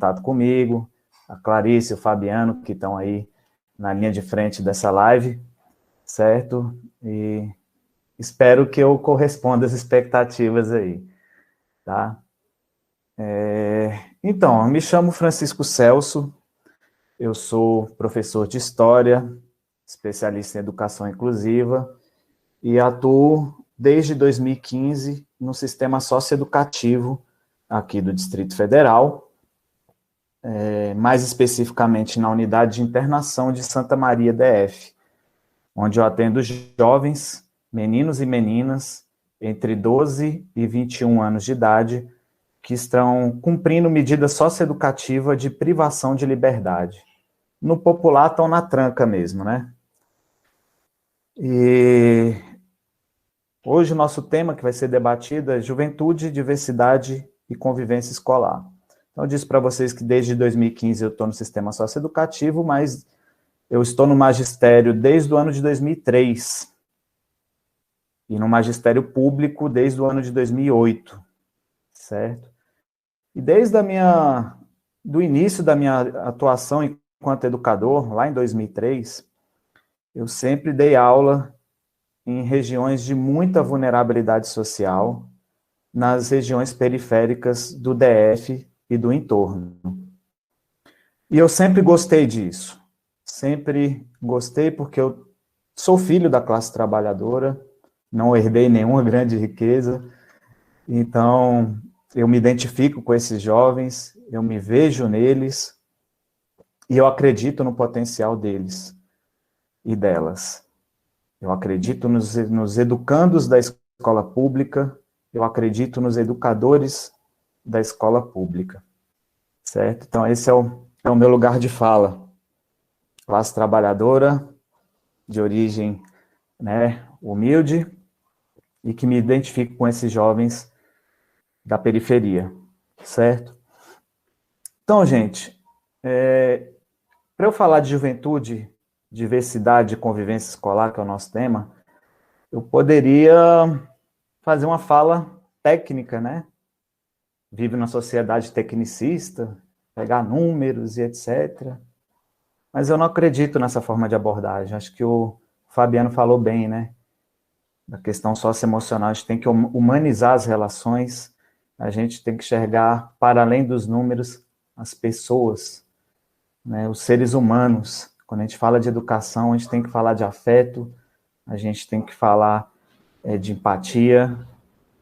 contato comigo, a Clarice e o Fabiano, que estão aí na linha de frente dessa live, certo? E espero que eu corresponda às expectativas aí, tá? Então, eu me chamo Francisco Celso, eu sou professor de História, especialista em Educação Inclusiva, e atuo desde 2015 no sistema socioeducativo aqui do Distrito Federal, mais especificamente na unidade de internação de Santa Maria DF, onde eu atendo jovens, meninos e meninas, entre 12 e 21 anos de idade, que estão cumprindo medida socioeducativa de privação de liberdade. No popular, estão na tranca mesmo, né? E hoje o nosso tema que vai ser debatido é Juventude, Diversidade e Convivência Escolar. Então, eu disse para vocês que desde 2015 eu estou no sistema socioeducativo, mas eu estou no magistério desde o ano de 2003 e no magistério público desde o ano de 2008, certo? E desde do início da minha atuação enquanto educador, lá em 2003, eu sempre dei aula em regiões de muita vulnerabilidade social, nas regiões periféricas do DF e do entorno. E eu sempre gostei disso. Sempre gostei porque eu sou filho da classe trabalhadora, não herdei nenhuma grande riqueza, então eu me identifico com esses jovens, eu me vejo neles e eu acredito no potencial deles e delas. Eu acredito nos educandos da escola pública, eu acredito nos educadores da escola pública, certo? Então esse é o meu lugar de fala. Classe trabalhadora, de origem, né, humilde, e que me identifico com esses jovens da periferia, certo? Então, gente, para eu falar de juventude, diversidade e convivência escolar, que é o nosso tema, eu poderia fazer uma fala técnica, né? Vive na sociedade tecnicista, pegar números e etc. Mas eu não acredito nessa forma de abordagem. Acho que o Fabiano falou bem, né? Da questão socioemocional, a gente tem que humanizar as relações, a gente tem que enxergar, para além dos números, as pessoas, né, os seres humanos. Quando a gente fala de educação, a gente tem que falar de afeto, a gente tem que falar de empatia,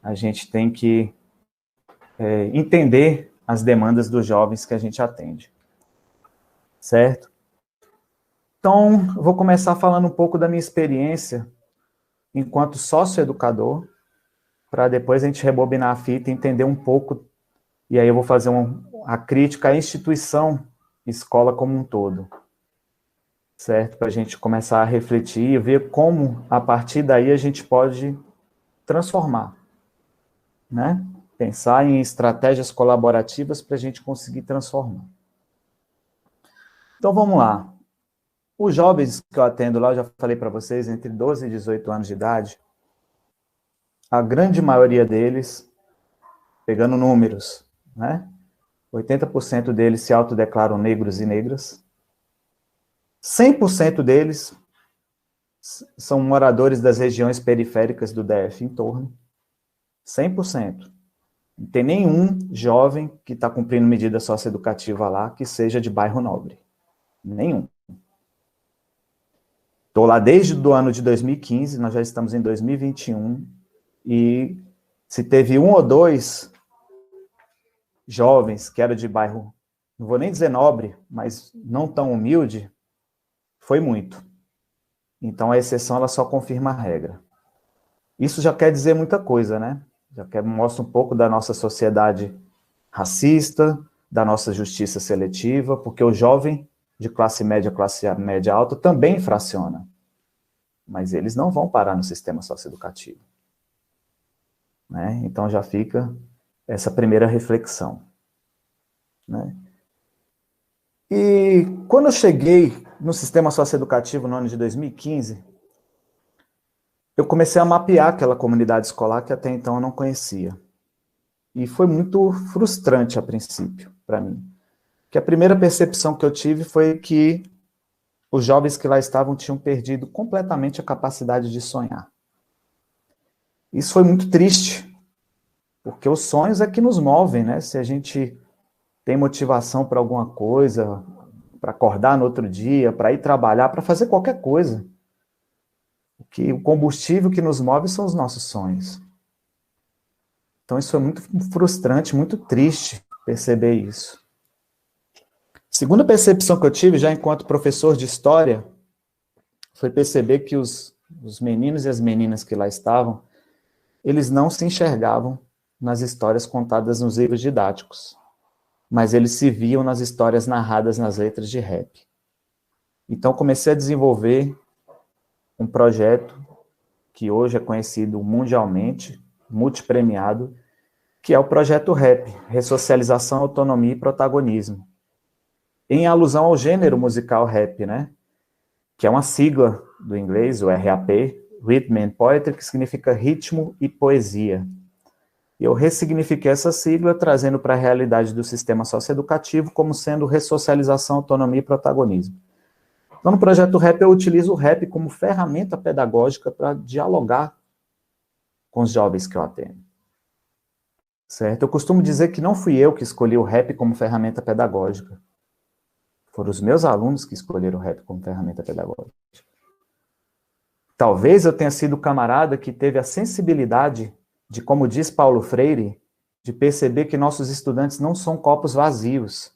a gente tem que entender as demandas dos jovens que a gente atende. Certo? Então, eu vou começar falando um pouco da minha experiência enquanto socioeducador, para depois a gente rebobinar a fita e entender um pouco, e aí eu vou fazer a crítica à instituição escola como um todo, certo? Para a gente começar a refletir e ver como, a partir daí, a gente pode transformar, né? Pensar em estratégias colaborativas para a gente conseguir transformar. Então, vamos lá. Os jovens que eu atendo lá, eu já falei para vocês, entre 12 e 18 anos de idade, a grande maioria deles, pegando números, né? 80% deles se autodeclaram negros e negras. 100% deles são moradores das regiões periféricas do DF em torno. 100%. Não tem nenhum jovem que está cumprindo medida socioeducativa lá que seja de bairro nobre. Nenhum. Estou lá desde o ano de 2015, nós já estamos em 2021, e se teve um ou dois jovens que eram de bairro, não vou nem dizer nobre, mas não tão humilde, foi muito. Então a exceção ela só confirma a regra. Isso já quer dizer muita coisa, né? Mostra um pouco da nossa sociedade racista, da nossa justiça seletiva, porque o jovem de classe média alta também infraciona. Mas eles não vão parar no sistema socioeducativo. Né? Então já fica essa primeira reflexão. Né? E quando eu cheguei no sistema socioeducativo no ano de 2015, eu comecei a mapear aquela comunidade escolar que até então eu não conhecia. E foi muito frustrante a princípio para mim. que a primeira percepção que eu tive foi que os jovens que lá estavam tinham perdido completamente a capacidade de sonhar. Isso foi muito triste, porque os sonhos é que nos movem, né? Se a gente tem motivação para alguma coisa, para acordar no outro dia, para ir trabalhar, para fazer qualquer coisa. O combustível que nos move são os nossos sonhos. Então isso foi muito frustrante, muito triste perceber isso. Segunda percepção que eu tive, já enquanto professor de história, foi perceber que os meninos e as meninas que lá estavam, eles não se enxergavam nas histórias contadas nos livros didáticos, mas eles se viam nas histórias narradas nas letras de rap. Então comecei a desenvolver um projeto que hoje é conhecido mundialmente, multipremiado, que é o Projeto RAP, Ressocialização, Autonomia e Protagonismo, em alusão ao gênero musical rap, né? Que é uma sigla do inglês, o RAP, Rhythm and Poetry, que significa ritmo e poesia. E eu ressignifiquei essa sigla, trazendo para a realidade do sistema socioeducativo como sendo ressocialização, autonomia e protagonismo. Então, no Projeto RAP, eu utilizo o rap como ferramenta pedagógica para dialogar com os jovens que eu atendo. Certo? Eu costumo dizer que não fui eu que escolhi o rap como ferramenta pedagógica. Foram os meus alunos que escolheram o rap como ferramenta pedagógica. Talvez eu tenha sido o camarada que teve a sensibilidade de, como diz Paulo Freire, de perceber que nossos estudantes não são copos vazios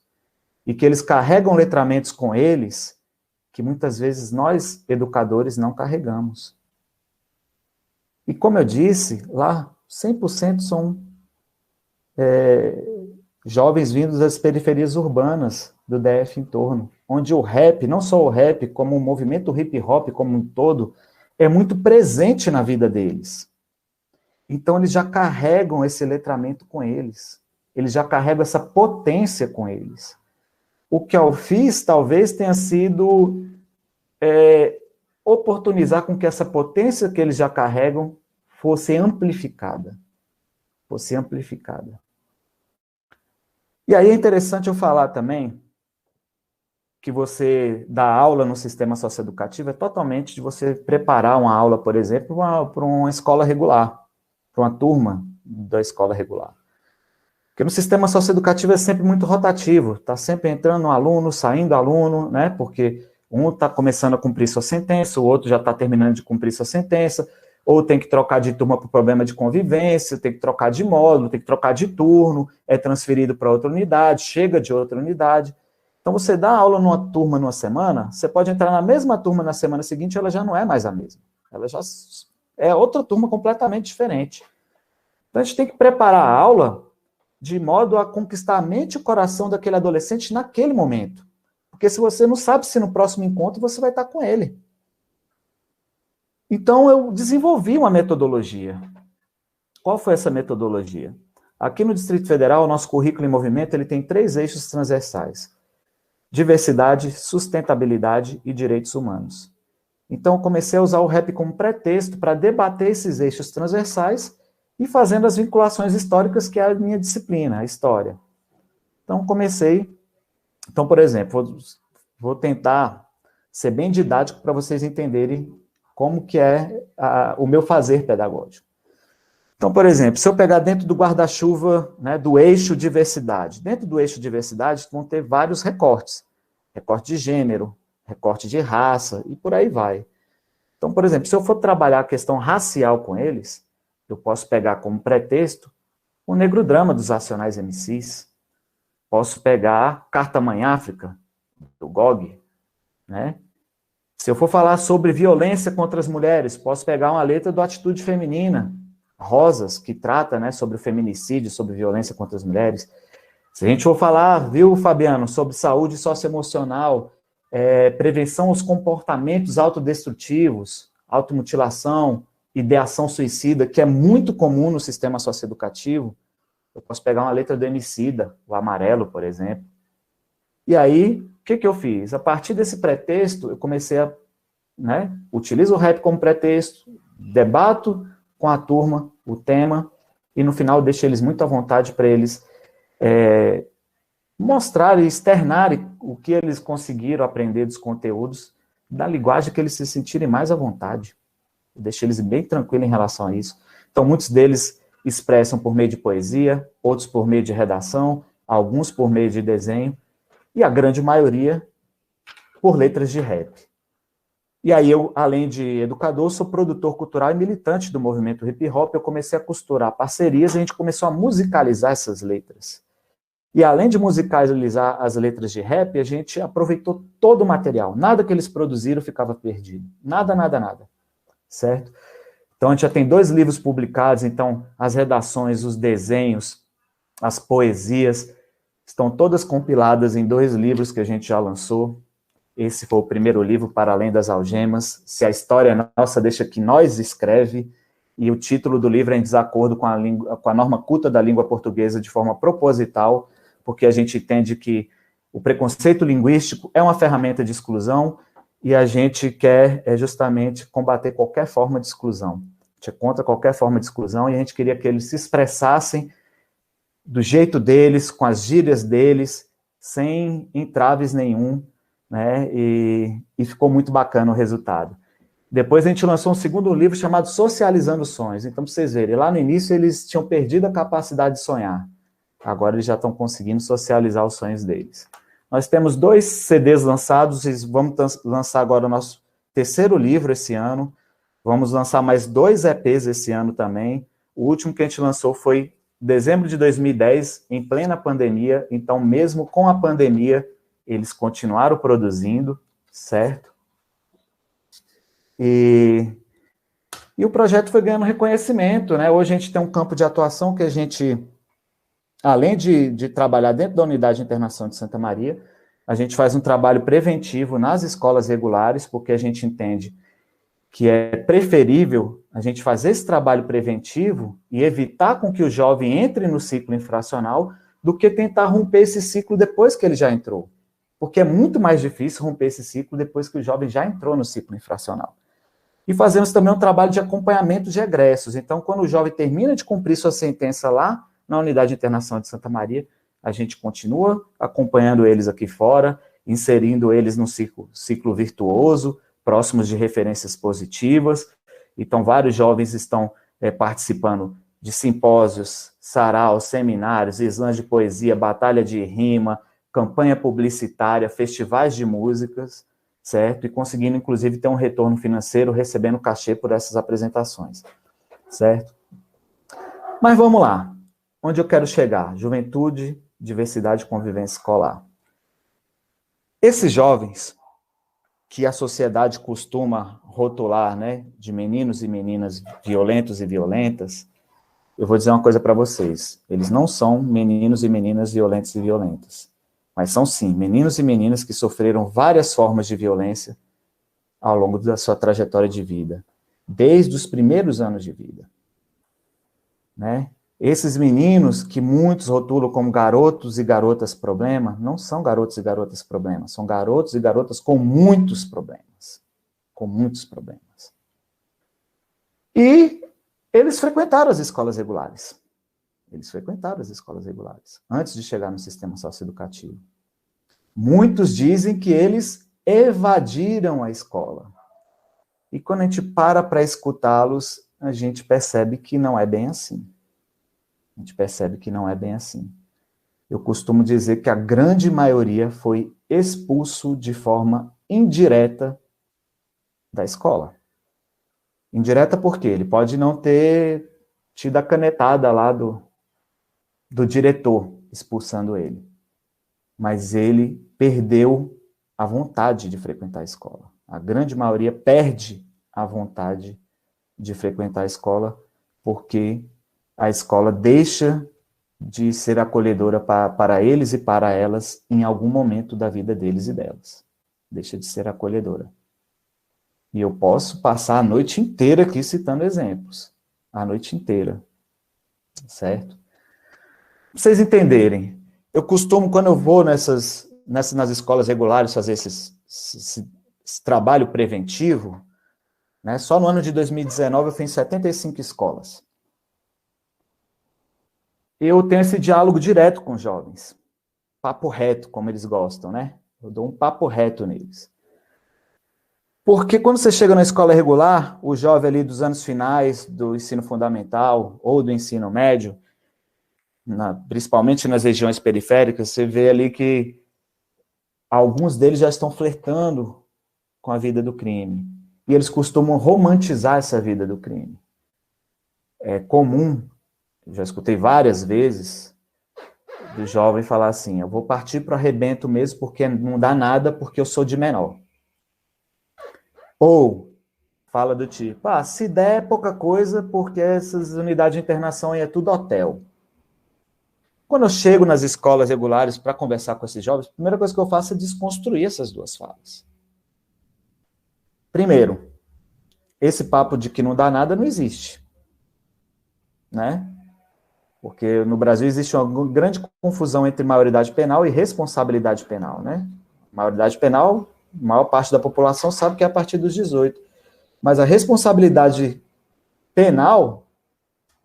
e que eles carregam letramentos com eles que muitas vezes nós, educadores, não carregamos. E como eu disse, lá 100% são jovens vindos das periferias urbanas do DF em torno, onde o rap, não só o rap, como o movimento hip hop como um todo, é muito presente na vida deles. Então eles já carregam esse letramento com eles, eles já carregam essa potência com eles. O que eu fiz talvez tenha sido oportunizar com que essa potência que eles já carregam fosse amplificada. E aí é interessante eu falar também que você dá aula no sistema socioeducativo é totalmente de você preparar uma aula, por exemplo, para uma escola regular, para uma turma da escola regular. Porque no sistema socioeducativo é sempre muito rotativo, está sempre entrando um aluno, saindo aluno, né? Porque um está começando a cumprir sua sentença, o outro já está terminando de cumprir sua sentença, ou tem que trocar de turma por problema de convivência, tem que trocar de módulo, tem que trocar de turno, é transferido para outra unidade, chega de outra unidade. Então, você dá aula numa turma numa semana, você pode entrar na mesma turma na semana seguinte, ela já não é mais a mesma. Ela já é outra turma completamente diferente. Então, a gente tem que preparar a aula de modo a conquistar a mente e o coração daquele adolescente naquele momento. Porque se você não sabe se no próximo encontro você vai estar com ele. Então, eu desenvolvi uma metodologia. Qual foi essa metodologia? Aqui no Distrito Federal, o nosso currículo em movimento ele tem 3 eixos transversais: diversidade, sustentabilidade e direitos humanos. Então, eu comecei a usar o rap como pretexto para debater esses eixos transversais e fazendo as vinculações históricas, que é a minha disciplina, a história. Então, por exemplo, vou tentar ser bem didático para vocês entenderem como que é o meu fazer pedagógico. Então, por exemplo, se eu pegar dentro do guarda-chuva, né, do eixo diversidade, dentro do eixo diversidade vão ter vários recortes. Recorte de gênero, recorte de raça, e por aí vai. Então, por exemplo, se eu for trabalhar a questão racial com eles, eu posso pegar como pretexto o Negro Drama dos Racionais MCs, posso pegar Carta Mãe África, do GOG, né? Se eu for falar sobre violência contra as mulheres, posso pegar uma letra do Atitude Feminina, Rosas, que trata, né, sobre o feminicídio, sobre violência contra as mulheres. Se a gente for falar, viu, Fabiano, sobre saúde socioemocional, prevenção aos comportamentos autodestrutivos, automutilação, ideação suicida, que é muito comum no sistema socioeducativo, eu posso pegar uma letra do Emicida, o Amarelo, por exemplo. E aí, o que eu fiz? A partir desse pretexto, eu comecei a, né, utilizo o rap como pretexto, debato com a turma o tema, e no final deixo eles muito à vontade para eles mostrar e externar o que eles conseguiram aprender dos conteúdos da linguagem que eles se sentirem mais à vontade. Deixa eles bem tranquilos em relação a isso. Então, muitos deles expressam por meio de poesia, outros por meio de redação, alguns por meio de desenho, e a grande maioria por letras de rap. E aí eu, além de educador, sou produtor cultural e militante do movimento hip hop. Eu comecei a costurar parcerias e a gente começou a musicalizar essas letras. E além de musicalizar as letras de rap, a gente aproveitou todo o material. Nada que eles produziram ficava perdido. Nada, nada, nada. Certo? Então a gente já tem 2 livros publicados, então as redações, os desenhos, as poesias, estão todas compiladas em 2 livros que a gente já lançou. Esse foi o primeiro livro, Para Além das Algemas, Se a História Nossa Deixa Que Nós Escreve, e o título do livro é em desacordo com a norma culta da língua portuguesa de forma proposital, porque a gente entende que o preconceito linguístico é uma ferramenta de exclusão e a gente quer justamente combater qualquer forma de exclusão. A gente é contra qualquer forma de exclusão e a gente queria que eles se expressassem do jeito deles, com as gírias deles, sem entraves nenhum, né? E ficou muito bacana o resultado. Depois a gente lançou um segundo livro chamado Socializando Sonhos. Então, para vocês verem, lá no início eles tinham perdido a capacidade de sonhar. Agora eles já estão conseguindo socializar os sonhos deles. Nós temos 2 CDs lançados e vamos lançar agora o nosso terceiro livro esse ano. Vamos lançar mais 2 EPs esse ano também. O último que a gente lançou foi em dezembro de 2010, em plena pandemia. Então, mesmo com a pandemia, eles continuaram produzindo, certo? E o projeto foi ganhando reconhecimento, né? Hoje a gente tem um campo de atuação que a gente, além de trabalhar dentro da Unidade de Internação de Santa Maria, a gente faz um trabalho preventivo nas escolas regulares, porque a gente entende que é preferível a gente fazer esse trabalho preventivo e evitar com que o jovem entre no ciclo infracional do que tentar romper esse ciclo depois que ele já entrou. Porque é muito mais difícil romper esse ciclo depois que o jovem já entrou no ciclo infracional. E fazemos também um trabalho de acompanhamento de egressos. Então, quando o jovem termina de cumprir sua sentença lá na Unidade de Internação de Santa Maria, a gente continua acompanhando eles aqui fora, inserindo eles num ciclo virtuoso, próximos de referências positivas. Então, vários jovens estão participando de simpósios, saraus, seminários, slams de poesia, batalha de rima, campanha publicitária, festivais de músicas, certo? E conseguindo, inclusive, ter um retorno financeiro, recebendo cachê por essas apresentações, certo? Mas vamos lá. Onde eu quero chegar? Juventude, diversidade e convivência escolar. Esses jovens que a sociedade costuma rotular, né, de meninos e meninas violentos e violentas, eu vou dizer uma coisa para vocês. Eles não são meninos e meninas violentos e violentas. Mas são, sim, meninos e meninas que sofreram várias formas de violência ao longo da sua trajetória de vida, desde os primeiros anos de vida. Né? Esses meninos que muitos rotulam como garotos e garotas problema, não são garotos e garotas problema, são garotos e garotas com muitos problemas. Com muitos problemas. E eles frequentaram as escolas regulares. Eles frequentaram as escolas regulares, antes de chegar no sistema socioeducativo. Muitos dizem que eles evadiram a escola. E quando a gente para escutá-los, a gente percebe que não é bem assim. A gente percebe que não é bem assim. Eu costumo dizer que a grande maioria foi expulso de forma indireta da escola. Indireta por quê? Ele pode não ter tido a canetada lá do diretor expulsando ele. Mas ele perdeu a vontade de frequentar a escola. A grande maioria perde a vontade de frequentar a escola porque a escola deixa de ser acolhedora para eles e para elas em algum momento da vida deles e delas. Deixa de ser acolhedora. E eu posso passar a noite inteira aqui citando exemplos. A noite inteira. Certo? Pra vocês entenderem, eu costumo, quando eu vou nas escolas regulares fazer esse trabalho preventivo, né, só no ano de 2019 eu fui em 75 escolas. Eu tenho esse diálogo direto com os jovens. papo reto, como eles gostam, né? Eu dou um papo reto neles. Porque quando você chega na escola regular, o jovem ali dos anos finais do ensino fundamental ou do ensino médio, principalmente nas regiões periféricas, você vê ali que alguns deles já estão flertando com a vida do crime. E eles costumam romantizar essa vida do crime. É comum, já escutei várias vezes, do jovem falar assim, eu vou partir para o arrebento mesmo porque não dá nada porque eu sou de menor. Ou fala do tipo, se der é pouca coisa porque essas unidades de internação aí é tudo hotel. Quando eu chego nas escolas regulares para conversar com esses jovens, a primeira coisa que eu faço é desconstruir essas duas falas. Primeiro, esse papo de que não dá nada não existe, né? Porque no Brasil existe uma grande confusão entre maioridade penal e responsabilidade penal, né? Maioridade penal, a maior parte da população sabe que é a partir dos 18. Mas a responsabilidade penal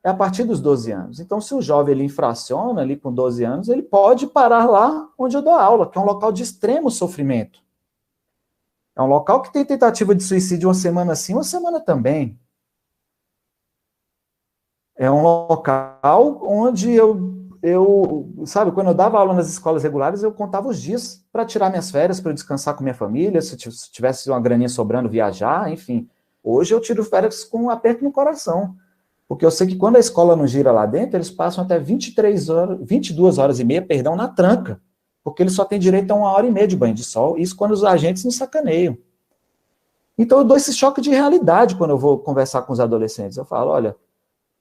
é a partir dos 12 anos. Então, se o jovem ele infraciona ali com 12 anos, ele pode parar lá onde eu dou aula, que é um local de extremo sofrimento. É um local que tem tentativa de suicídio uma semana sim, uma semana também. É um local onde sabe, quando eu dava aula nas escolas regulares, eu contava os dias para tirar minhas férias, para descansar com minha família, se tivesse uma graninha sobrando, viajar, enfim. Hoje eu tiro férias com um aperto no coração, porque eu sei que quando a escola não gira lá dentro, eles passam até 22 horas e meia, na tranca, porque eles só têm direito a 1 hora e meia de banho de sol, isso quando os agentes não sacaneiam. Então eu dou esse choque de realidade quando eu vou conversar com os adolescentes. Eu falo, olha,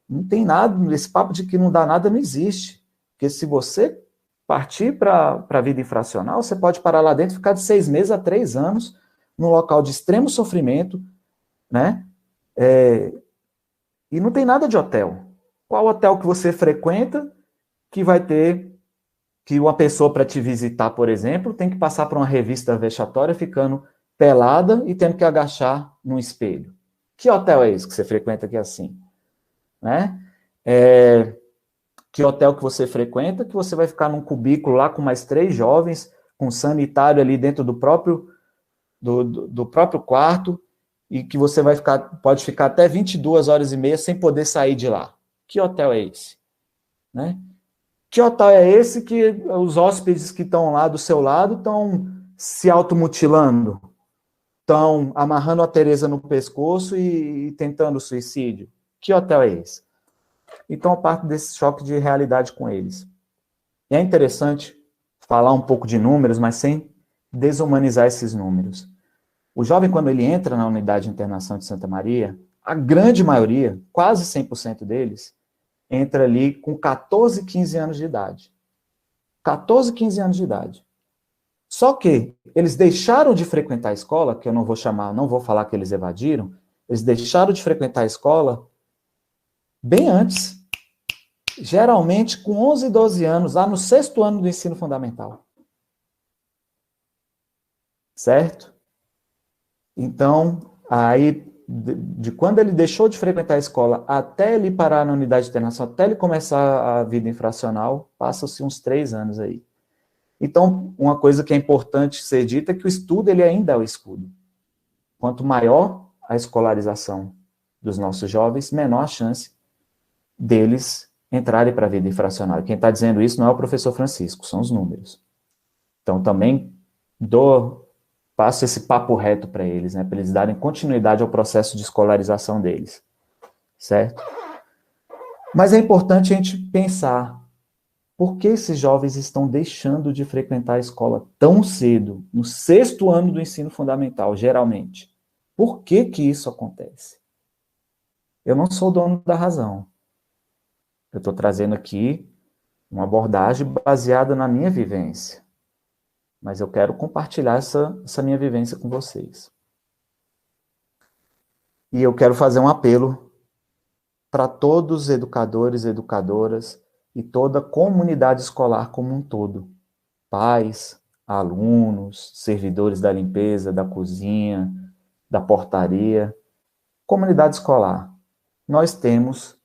não tem nada, esse papo de que não dá nada não existe. Porque se você partir para a vida infracional, você pode parar lá dentro e ficar de 6 meses a 3 anos, num local de extremo sofrimento, né? E não tem nada de hotel. Qual hotel que você frequenta que vai ter que uma pessoa para te visitar, por exemplo, tem que passar por uma revista vexatória ficando pelada e tendo que agachar num espelho? Que hotel é esse que você frequenta que é assim? Né? Que hotel que você frequenta, que você vai ficar num cubículo lá com mais 3 jovens, com um sanitário ali dentro do próprio quarto, e que você pode ficar até 22 horas e meia sem poder sair de lá. Que hotel é esse? Né? Que hotel é esse que os hóspedes que estão lá do seu lado estão se automutilando, estão amarrando a Tereza no pescoço e tentando suicídio? Que hotel é esse? Então, a parte desse choque de realidade com eles. E é interessante falar um pouco de números, mas sem desumanizar esses números. O jovem, quando ele entra na unidade de internação de Santa Maria, a grande maioria, quase 100% deles, entra ali com 14, 15 anos de idade. 14, 15 anos de idade. Só que eles deixaram de frequentar a escola, que eu não vou falar que eles evadiram, eles deixaram de frequentar a escola bem antes. Geralmente com 11, 12 anos, lá no 6º ano do ensino fundamental. Certo? Então, aí, de quando ele deixou de frequentar a escola até ele parar na unidade de internação, até ele começar a vida infracional, passam-se uns 3 anos aí. Então, uma coisa que é importante ser dita é que o estudo ele ainda é o escudo. Quanto maior a escolarização dos nossos jovens, menor a chance deles entrarem para a vida infracional. Quem está dizendo isso não é o professor Francisco, são os números. Então, também passo esse papo reto para eles, né, para eles darem continuidade ao processo de escolarização deles. Certo? Mas é importante a gente pensar por que esses jovens estão deixando de frequentar a escola tão cedo, no 6º ano do ensino fundamental, geralmente. Por que que isso acontece? Eu não sou dono da razão. Eu estou trazendo aqui uma abordagem baseada na minha vivência. Mas eu quero compartilhar essa minha vivência com vocês. E eu quero fazer um apelo para todos os educadores, educadoras e toda a comunidade escolar como um todo. Pais, alunos, servidores da limpeza, da cozinha, da portaria, comunidade escolar. Nós temos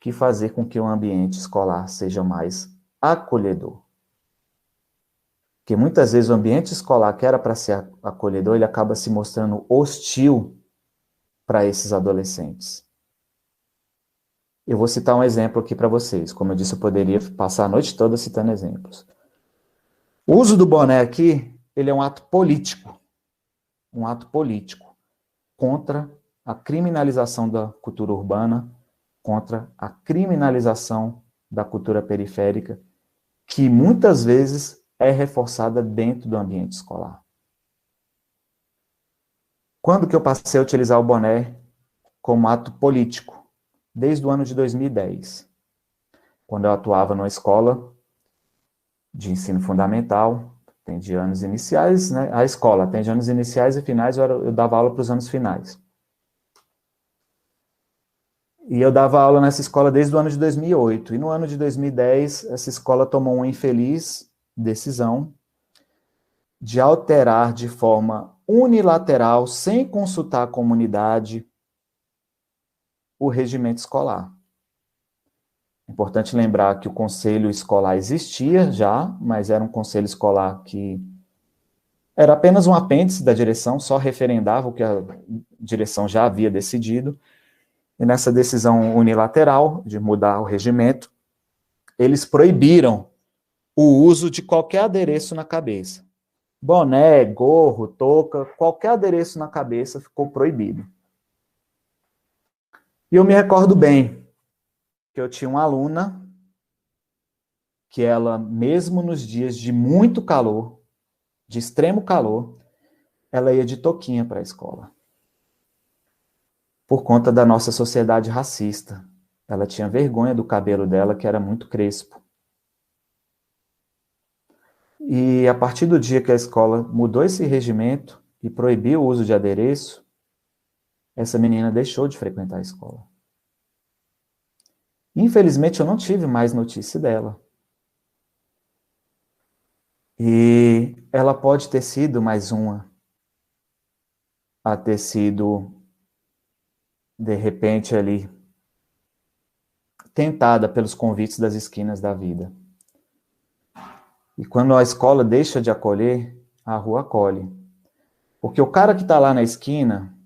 que fazer com que o ambiente escolar seja mais acolhedor. Porque muitas vezes o ambiente escolar, que era para ser acolhedor, ele acaba se mostrando hostil para esses adolescentes. Eu vou citar um exemplo aqui para vocês. Como eu disse, eu poderia passar a noite toda citando exemplos. O uso do boné aqui, ele é um ato político contra a criminalização da cultura urbana, contra a criminalização da cultura periférica, que muitas vezes é reforçada dentro do ambiente escolar. Quando que eu passei a utilizar o boné como ato político? Desde o ano de 2010, quando eu atuava numa escola de ensino fundamental, atendi anos iniciais, né? A escola atende anos iniciais e finais, eu dava aula para os anos finais. E eu dava aula nessa escola desde o ano de 2008. E no ano de 2010, essa escola tomou uma infeliz decisão de alterar de forma unilateral, sem consultar a comunidade, o regimento escolar. É importante lembrar que o conselho escolar existia já, mas era um conselho escolar que era apenas um apêndice da direção, só referendava o que a direção já havia decidido. E nessa decisão unilateral de mudar o regimento, eles proibiram o uso de qualquer adereço na cabeça. Boné, gorro, touca, qualquer adereço na cabeça ficou proibido. E eu me recordo bem que eu tinha uma aluna que ela, mesmo nos dias de muito calor, de extremo calor, ela ia de touquinha para a escola. Por conta da nossa sociedade racista. Ela tinha vergonha do cabelo dela, que era muito crespo. E a partir do dia que a escola mudou esse regimento e proibiu o uso de adereço, essa menina deixou de frequentar a escola. Infelizmente, eu não tive mais notícia dela. E ela pode ter sido mais uma a ter sido, de repente, ali, tentada pelos convites das esquinas da vida. E quando a escola deixa de acolher, a rua acolhe. Porque o cara que está lá na esquina,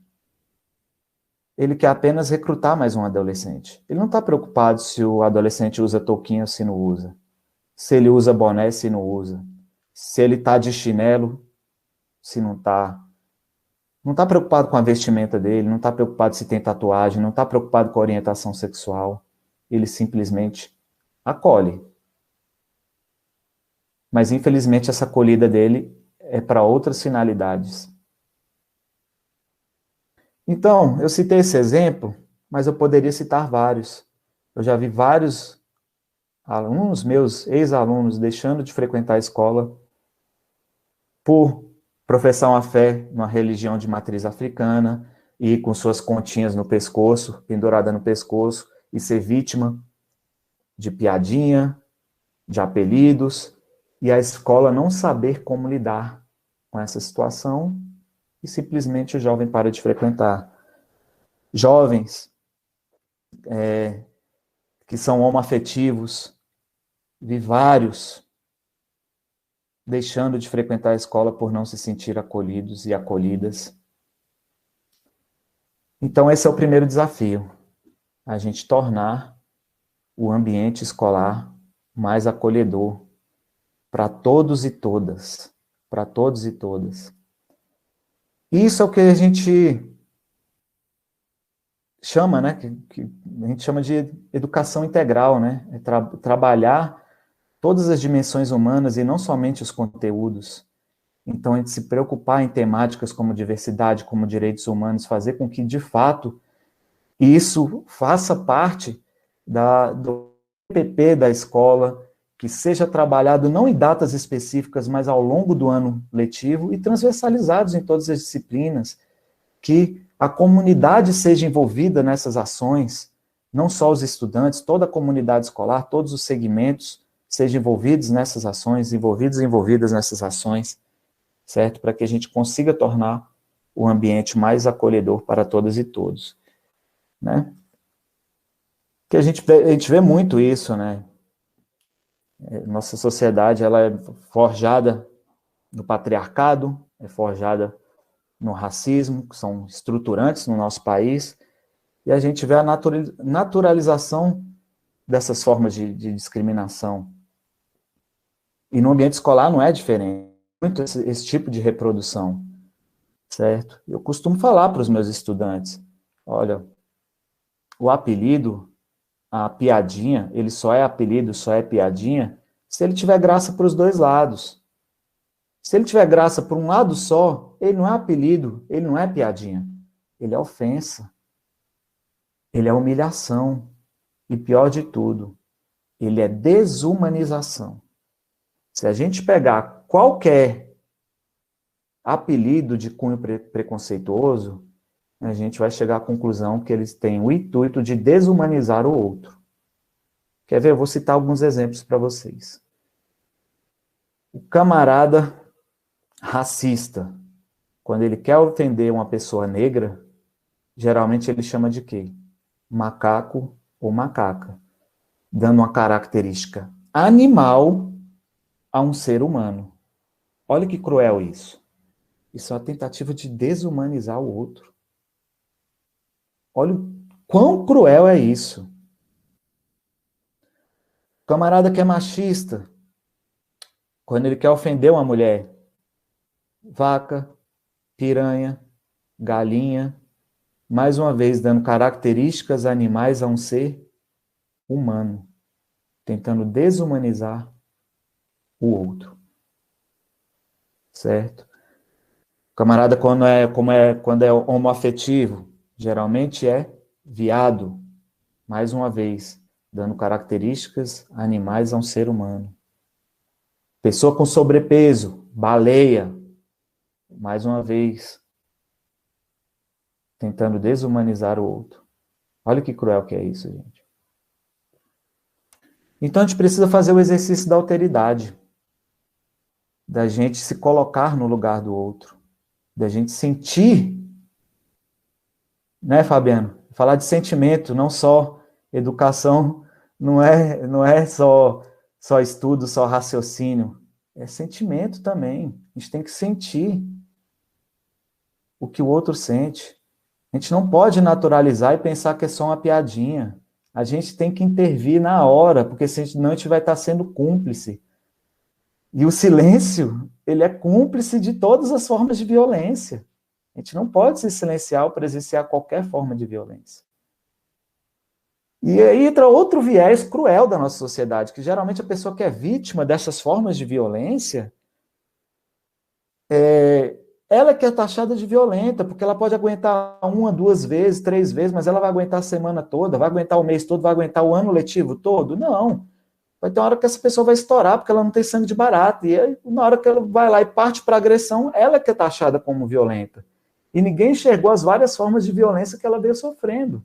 ele quer apenas recrutar mais um adolescente. Ele não está preocupado se o adolescente usa touquinha ou se não usa. Se ele usa boné, se não usa. Se ele está de chinelo, se não está. Não está preocupado com a vestimenta dele, não está preocupado se tem tatuagem, não está preocupado com a orientação sexual. Ele simplesmente acolhe. Mas, infelizmente, essa acolhida dele é para outras finalidades. Então, eu citei esse exemplo, mas eu poderia citar vários. Eu já vi vários alunos, meus ex-alunos, deixando de frequentar a escola por professar uma fé numa religião de matriz africana e com suas continhas no pescoço, pendurada no pescoço, e ser vítima de piadinha, de apelidos, e a escola não saber como lidar com essa situação, e simplesmente o jovem para de frequentar. Jovens que são homoafetivos, vi vários deixando de frequentar a escola por não se sentir acolhidos e acolhidas. Então esse é o primeiro desafio, a gente tornar o ambiente escolar mais acolhedor para todos e todas, para todos e todas. Isso é o que a gente chama, né, que a gente chama de educação integral, né, é trabalhar todas as dimensões humanas e não somente os conteúdos. Então, a gente se preocupar em temáticas como diversidade, como direitos humanos, fazer com que, de fato, isso faça parte do PPP da escola, que seja trabalhado não em datas específicas, mas ao longo do ano letivo e transversalizados em todas as disciplinas, que a comunidade seja envolvida nessas ações, não só os estudantes, toda a comunidade escolar, todos os segmentos sejam envolvidos nessas ações, envolvidos e envolvidas nessas ações, certo? Para que a gente consiga tornar o ambiente mais acolhedor para todas e todos, né? Que a gente vê muito isso, né? Nossa sociedade, ela é forjada no patriarcado, é forjada no racismo, que são estruturantes no nosso país, e a gente vê a naturalização dessas formas de discriminação. E no ambiente escolar não é diferente, muito esse tipo de reprodução, certo? Eu costumo falar para os meus estudantes, olha, o apelido, a piadinha, ele só é apelido, só é piadinha, se ele tiver graça para os dois lados. Se ele tiver graça por um lado só, ele não é apelido, ele não é piadinha. Ele é ofensa. Ele é humilhação. E pior de tudo, ele é desumanização. Se a gente pegar qualquer apelido de cunho preconceituoso, a gente vai chegar à conclusão que eles têm o intuito de desumanizar o outro. Quer ver? Eu vou citar alguns exemplos para vocês. O camarada racista, quando ele quer ofender uma pessoa negra, geralmente ele chama de quê? Macaco ou macaca, dando uma característica animal a um ser humano. Olha que cruel isso. Isso é uma tentativa de desumanizar o outro. Olha o quão cruel é isso. O camarada que é machista, quando ele quer ofender uma mulher, vaca, piranha, galinha, mais uma vez dando características animais a um ser humano, tentando desumanizar o outro. Certo? O camarada, quando é homoafetivo, geralmente é viado, mais uma vez, dando características animais a um ser humano. Pessoa com sobrepeso, baleia, mais uma vez, tentando desumanizar o outro. Olha que cruel que é isso, gente. Então a gente precisa fazer o exercício da alteridade, da gente se colocar no lugar do outro, da gente sentir, né, Fabiano? Falar de sentimento, não só educação, não é só estudo, só raciocínio, é sentimento também. A gente tem que sentir o que o outro sente. A gente não pode naturalizar e pensar que é só uma piadinha. A gente tem que intervir na hora, porque senão a gente vai estar sendo cúmplice. E o silêncio, ele é cúmplice de todas as formas de violência. A gente não pode se silenciar ou presenciar qualquer forma de violência. E aí entra outro viés cruel da nossa sociedade, que geralmente a pessoa que é vítima dessas formas de violência, ela que é taxada de violenta, porque ela pode aguentar 1, 2 vezes, 3 vezes, mas ela vai aguentar a semana toda, vai aguentar o mês todo, vai aguentar o ano letivo todo? Não. Vai ter uma hora que essa pessoa vai estourar, porque ela não tem sangue de barata. E aí, na hora que ela vai lá e parte para a agressão, ela que é taxada como violenta. E ninguém enxergou as várias formas de violência que ela veio sofrendo.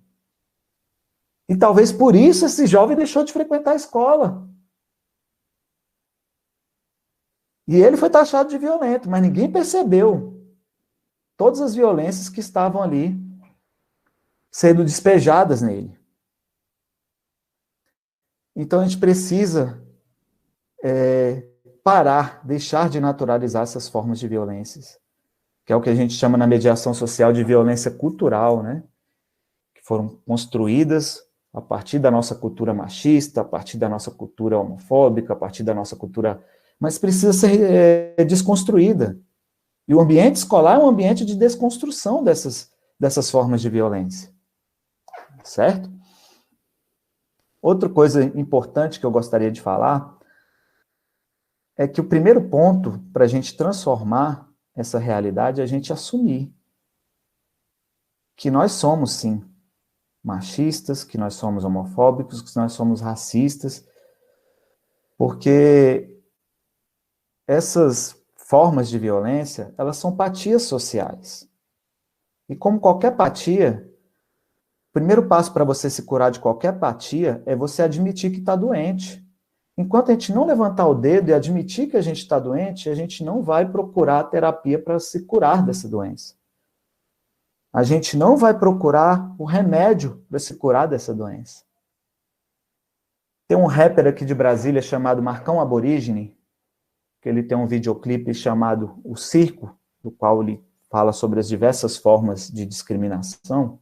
E talvez por isso esse jovem deixou de frequentar a escola. E ele foi taxado de violento, mas ninguém percebeu todas as violências que estavam ali sendo despejadas nele. Então a gente precisa parar, deixar de naturalizar essas formas de violências, que é o que a gente chama na mediação social de violência cultural, né? Que foram construídas a partir da nossa cultura machista, a partir da nossa cultura homofóbica, a partir da nossa cultura... Mas precisa ser desconstruída. E o ambiente escolar é um ambiente de desconstrução dessas formas de violência. Certo? Outra coisa importante que eu gostaria de falar é que o primeiro ponto para a gente transformar essa realidade é a gente assumir que nós somos, sim, machistas, que nós somos homofóbicos, que nós somos racistas, porque essas formas de violência, elas são apatias sociais. E como qualquer apatia, o primeiro passo para você se curar de qualquer apatia é você admitir que está doente. Enquanto a gente não levantar o dedo e admitir que a gente está doente, a gente não vai procurar terapia para se curar dessa doença. A gente não vai procurar o remédio para se curar dessa doença. Tem um rapper aqui de Brasília chamado Marcão Aborígene, que ele tem um videoclipe chamado O Circo, do qual ele fala sobre as diversas formas de discriminação,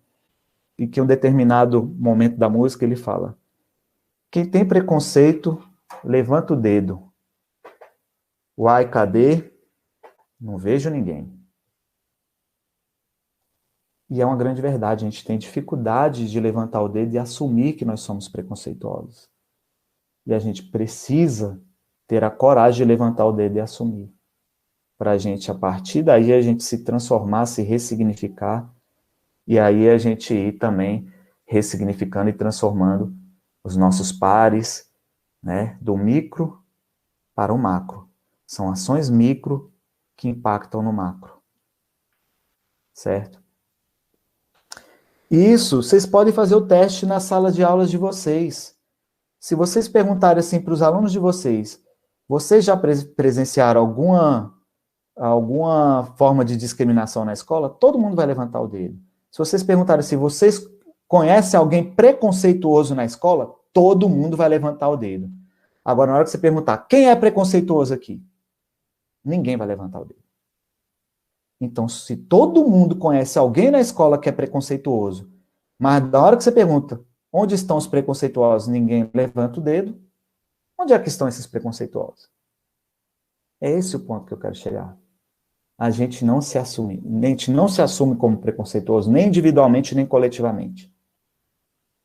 e que em um determinado momento da música ele fala: quem tem preconceito, levanta o dedo. Uai, cadê? Não vejo ninguém. E é uma grande verdade, a gente tem dificuldade de levantar o dedo e assumir que nós somos preconceituosos. E a gente precisa ter a coragem de levantar o dedo e assumir. Para a gente, a partir daí, a gente se transformar, se ressignificar, e aí a gente ir também ressignificando e transformando os nossos pares, né, do micro para o macro. São ações micro que impactam no macro. Certo? Isso, vocês podem fazer o teste na sala de aulas de vocês. Se vocês perguntarem assim para os alunos de vocês, vocês já presenciaram alguma forma de discriminação na escola? Todo mundo vai levantar o dedo. Se vocês perguntarem se vocês conhecem alguém preconceituoso na escola, todo mundo vai levantar o dedo. Agora, na hora que você perguntar, quem é preconceituoso aqui? Ninguém vai levantar o dedo. Então, se todo mundo conhece alguém na escola que é preconceituoso, mas na hora que você pergunta, onde estão os preconceituosos, ninguém levanta o dedo, onde é que estão esses preconceituosos? É esse o ponto que eu quero chegar. A gente não se assume, a gente não se assume como preconceituoso, nem individualmente, nem coletivamente.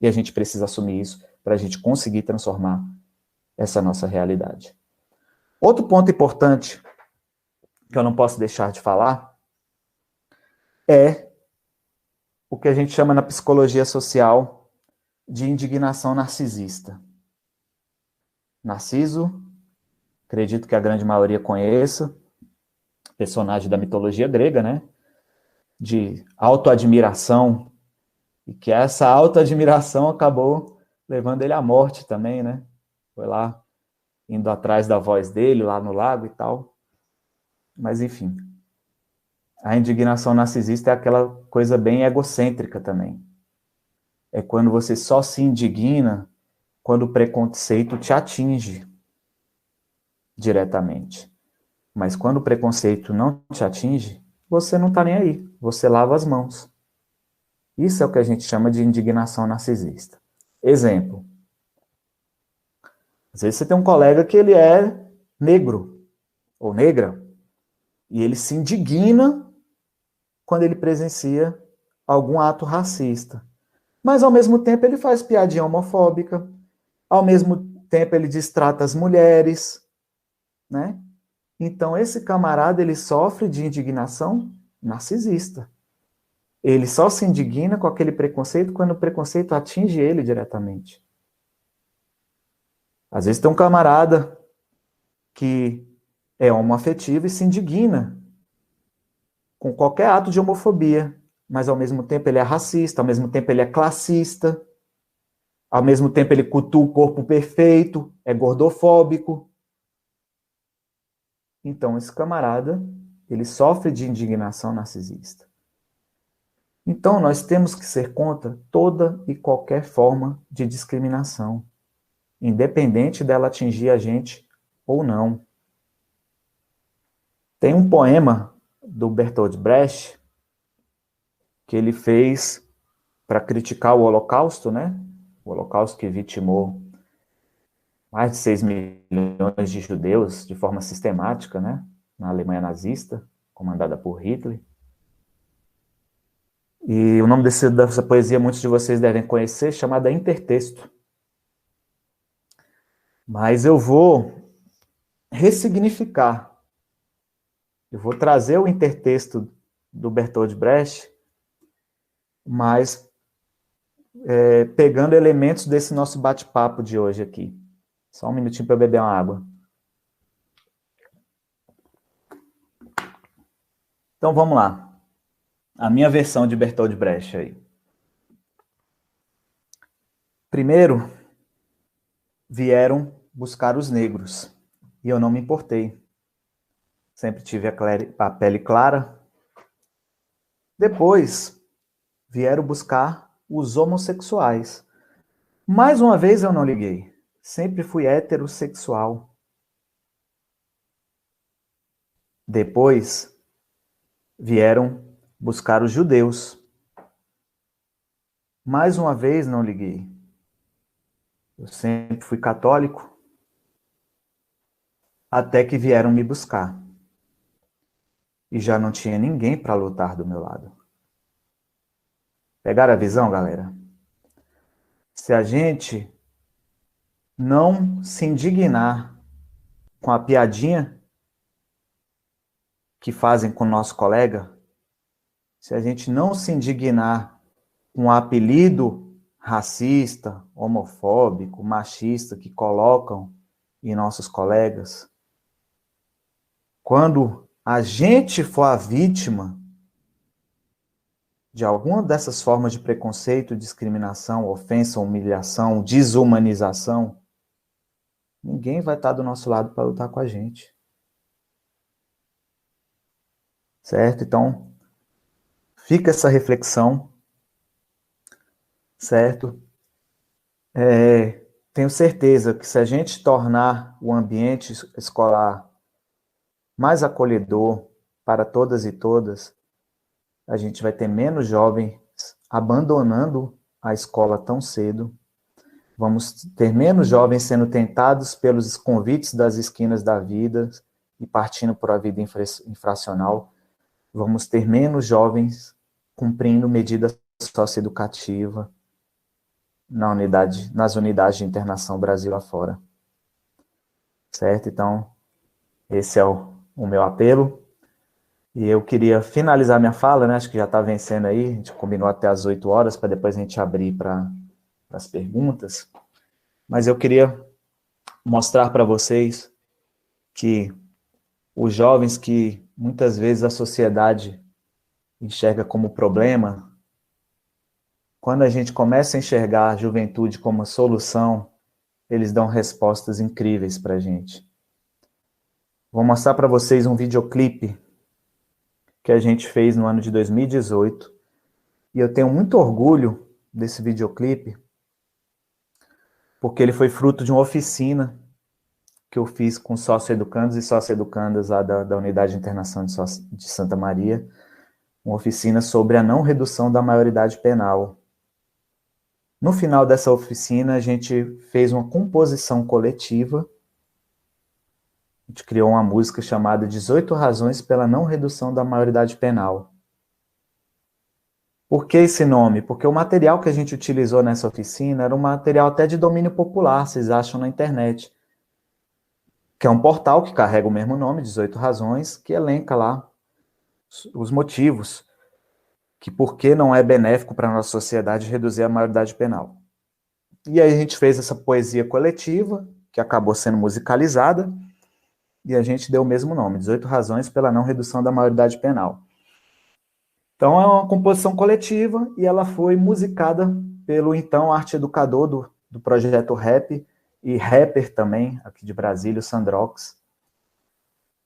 E a gente precisa assumir isso para a gente conseguir transformar essa nossa realidade. Outro ponto importante que eu não posso deixar de falar é o que a gente chama na psicologia social de indignação narcisista. Narciso, acredito que a grande maioria conheça, personagem da mitologia grega, né? De autoadmiração, e que essa autoadmiração acabou levando ele à morte também, né? Foi lá, indo atrás da voz dele, lá no lago e tal. Mas, enfim, a indignação narcisista é aquela coisa bem egocêntrica também. É quando você só se indigna quando o preconceito te atinge diretamente. Mas quando o preconceito não te atinge, você não está nem aí. Você lava as mãos. Isso é o que a gente chama de indignação narcisista. Exemplo. Às vezes você tem um colega que ele é negro ou negra e ele se indigna quando ele presencia algum ato racista. Mas, ao mesmo tempo, ele faz piadinha homofóbica. Ao mesmo tempo, ele destrata as mulheres, né? Então, esse camarada, ele sofre de indignação narcisista. Ele só se indigna com aquele preconceito quando o preconceito atinge ele diretamente. Às vezes tem um camarada que é homoafetivo e se indigna com qualquer ato de homofobia, mas ao mesmo tempo ele é racista, ao mesmo tempo ele é classista, ao mesmo tempo ele cultua o corpo perfeito, é gordofóbico. Então esse camarada, ele sofre de indignação narcisista. Então nós temos que ser contra toda e qualquer forma de discriminação, independente dela atingir a gente ou não. Tem um poema do Bertolt Brecht que ele fez para criticar o Holocausto, né? O Holocausto que vitimou mais de 6 milhões de judeus de forma sistemática, né? Na Alemanha nazista, comandada por Hitler. E o nome dessa poesia muitos de vocês devem conhecer, chamada Intertexto. Mas eu vou ressignificar. Eu vou trazer o intertexto do Bertolt Brecht, mas pegando elementos desse nosso bate-papo de hoje aqui. Só um minutinho para eu beber uma água. Então vamos lá. A minha versão de Bertolt Brecht aí. Primeiro, vieram buscar os negros. E eu não me importei. Sempre tive a pele clara. Depois, vieram buscar os homossexuais. Mais uma vez eu não liguei. Sempre fui heterossexual. Depois vieram buscar os judeus. Mais uma vez não liguei. Eu sempre fui católico, até que vieram me buscar. E já não tinha ninguém para lutar do meu lado. Pegaram a visão, galera? Se a gente não se indignar com a piadinha que fazem com o nosso colega, se a gente não se indignar com o apelido racista, homofóbico, machista que colocam em nossos colegas, quando a gente for a vítima de alguma dessas formas de preconceito, discriminação, ofensa, humilhação, desumanização, ninguém vai estar do nosso lado para lutar com a gente. Certo? Então, fica essa reflexão, certo? Tenho certeza que se a gente tornar o ambiente escolar mais acolhedor para todas e todas, a gente vai ter menos jovens abandonando a escola tão cedo, vamos ter menos jovens sendo tentados pelos convites das esquinas da vida e partindo para a vida infracional, vamos ter menos jovens cumprindo medida socioeducativa nas unidades de internação Brasil afora. Certo? Então, esse é o meu apelo. E eu queria finalizar minha fala, né? Acho que já está vencendo aí. A gente combinou até às 8 horas, para depois a gente abrir para as perguntas. Mas eu queria mostrar para vocês que os jovens que muitas vezes a sociedade enxerga como problema, quando a gente começa a enxergar a juventude como solução, eles dão respostas incríveis para a gente. Vou mostrar para vocês um videoclipe que a gente fez no ano de 2018, e eu tenho muito orgulho desse videoclipe, porque ele foi fruto de uma oficina que eu fiz com sócio-educandos e sócio-educandas lá da Unidade de Internação de Santa Maria, uma oficina sobre a não redução da maioridade penal. No final dessa oficina, a gente fez uma composição coletiva, a gente criou uma música chamada 18 Razões pela Não Redução da Maioridade Penal. Por que esse nome? Porque o material que a gente utilizou nessa oficina era um material até de domínio popular, vocês acham na internet, que é um portal que carrega o mesmo nome, 18 Razões, que elenca lá os motivos que por que não é benéfico para a nossa sociedade reduzir a maioridade penal. E aí a gente fez essa poesia coletiva, que acabou sendo musicalizada, e a gente deu o mesmo nome, 18 Razões pela Não Redução da Maioridade Penal. Então é uma composição coletiva, e ela foi musicada pelo então arte-educador do projeto Rap, e rapper também, aqui de Brasília, o Sandrox.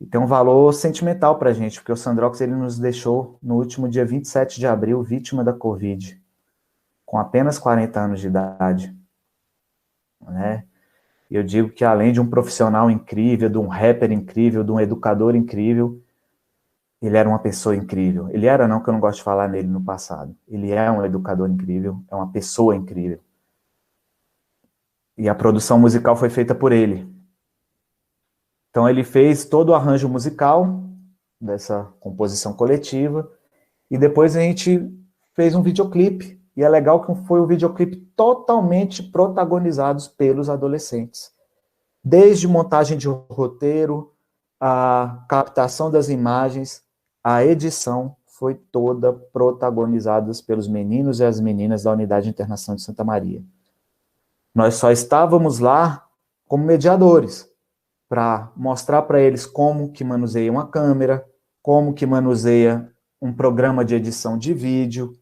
E tem um valor sentimental para a gente, porque o Sandrox ele nos deixou no último dia 27 de abril, vítima da Covid, com apenas 40 anos de idade. Né? Eu digo que além de um profissional incrível, de um rapper incrível, de um educador incrível, ele era uma pessoa incrível. Ele era não, que eu não gosto de falar nele no passado. Ele é um educador incrível, é uma pessoa incrível. E a produção musical foi feita por ele. Então ele fez todo o arranjo musical dessa composição coletiva, e depois a gente fez um videoclipe, e é legal que foi um videoclipe totalmente protagonizado pelos adolescentes. Desde montagem de roteiro, a captação das imagens, a edição, foi toda protagonizada pelos meninos e as meninas da Unidade de Internação de Santa Maria. Nós só estávamos lá como mediadores, para mostrar para eles como que manuseia uma câmera, como que manuseia um programa de edição de vídeo,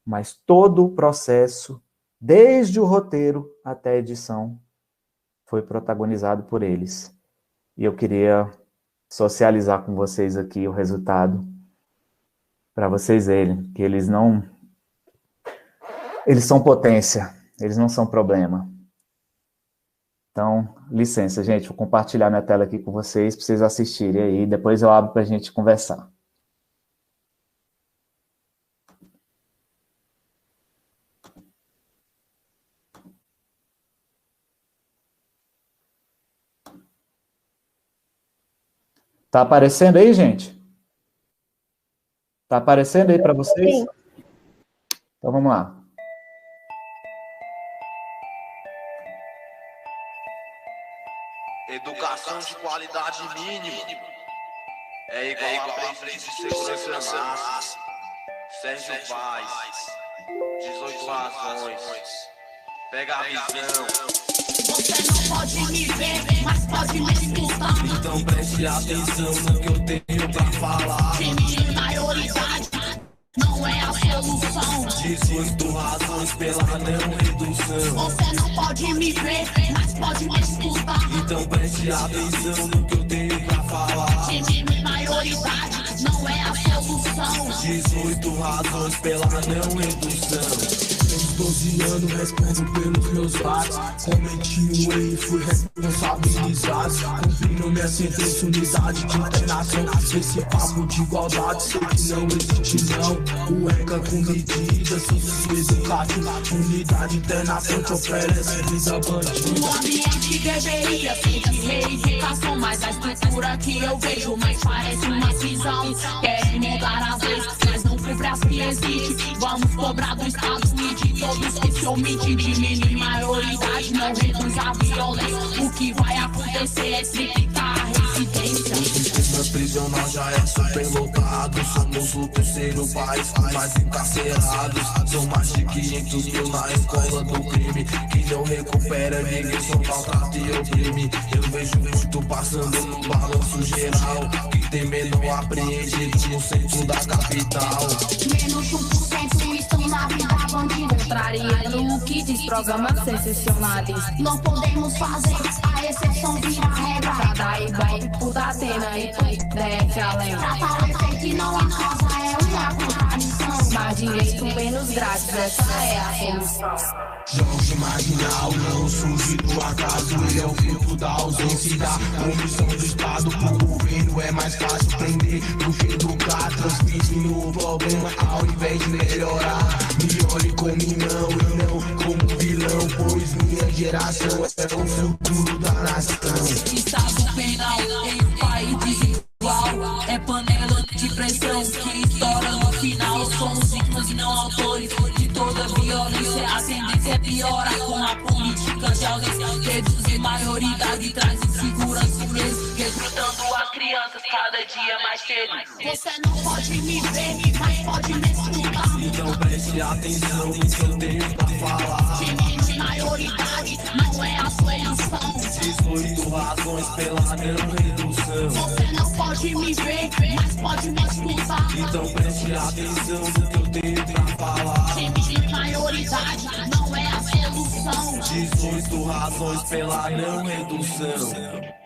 mas todo o processo, desde o roteiro até a edição, foi protagonizado por eles. E eu queria socializar com vocês aqui o resultado, para vocês verem que eles são potência, eles não são problema. Então, licença, gente, vou compartilhar minha tela aqui com vocês, para vocês assistirem aí, depois eu abro para a gente conversar. Tá aparecendo aí, gente? Tá aparecendo aí para vocês? Sim. Então, vamos lá. Educação de qualidade mínima é igual a preço de segurança máxima. Sérgio Vaz, 18 razões. Pega a visão. Você não pode me ver, mas pode me escutar. Então preste atenção no que eu tenho pra falar. Time maioridade não é a solução. 18 razões pela não redução. Você não pode me ver, mas pode me escutar. Então preste atenção no que eu tenho pra falar. Time maioridade não é a solução. 18 razões pela não redução. Tenho 12 anos, respondo pelos meus atos. Cometi um erro e fui responsabilizado. Cumprindo minha sentença, unidade de internação. Esse papo de igualdade, sei que não existe não. O ECA com medida, senso educativo. Unidade internação te oferece vida bandida. O ambiente deveria ser de reeducação, mas a estrutura que eu vejo mais parece uma prisão. Querem mudar as leis, mas não cumpre as que existem. Vamos cobrar do Estado e de todos que se omitem. Diminuir maioridade, não reduz a violência. O que vai acontecer é triplicar a residência. O sistema prisional já é superlotado. Somos o terceiro país com mais encarcerados. São mais de 500 mil na escola do crime. Que não recupera ninguém, só maltrata e oprime. Eu vejo muito passando no balanço geral. Que tem menor apreendido no centro da capital. Menos de 1% estão na vida bandida. Contrariando o que diz programas sensacionais. Não podemos fazer a exceção virar regra. Cada igual da Atena e tu desce além. Tratar o efeito e não a causa é uma contradição. Mais direito, menos grátis, essa é a solução. Jorge Marginal não surge do acaso. Ele é o fruto da ausência e da omissão do Estado. Pro governo é mais fácil prender do que educar. Transmitindo o problema ao invés de melhorar. Me olhe como irmão e não como vilão, pois minha geração é o futuro da nação. Estado penal em um país desigual é panela de pressão que estoura no final. Somos vítimas e não autores de toda violência. A tendência é piorar com a política de ausência. Reduzir maioridade traz insegurança mesmo. Recrutando as crianças cada dia mais cedo. Você não pode me ver, mas pode me escutar. Então preste atenção no que eu tenho pra falar. Time maioridade não é a solução. 18 razões pela não redução. Você não pode me ver, mas pode me escutar. Então preste atenção no que eu tenho pra falar. Time maioridade não é a solução. 18 razões pela não redução.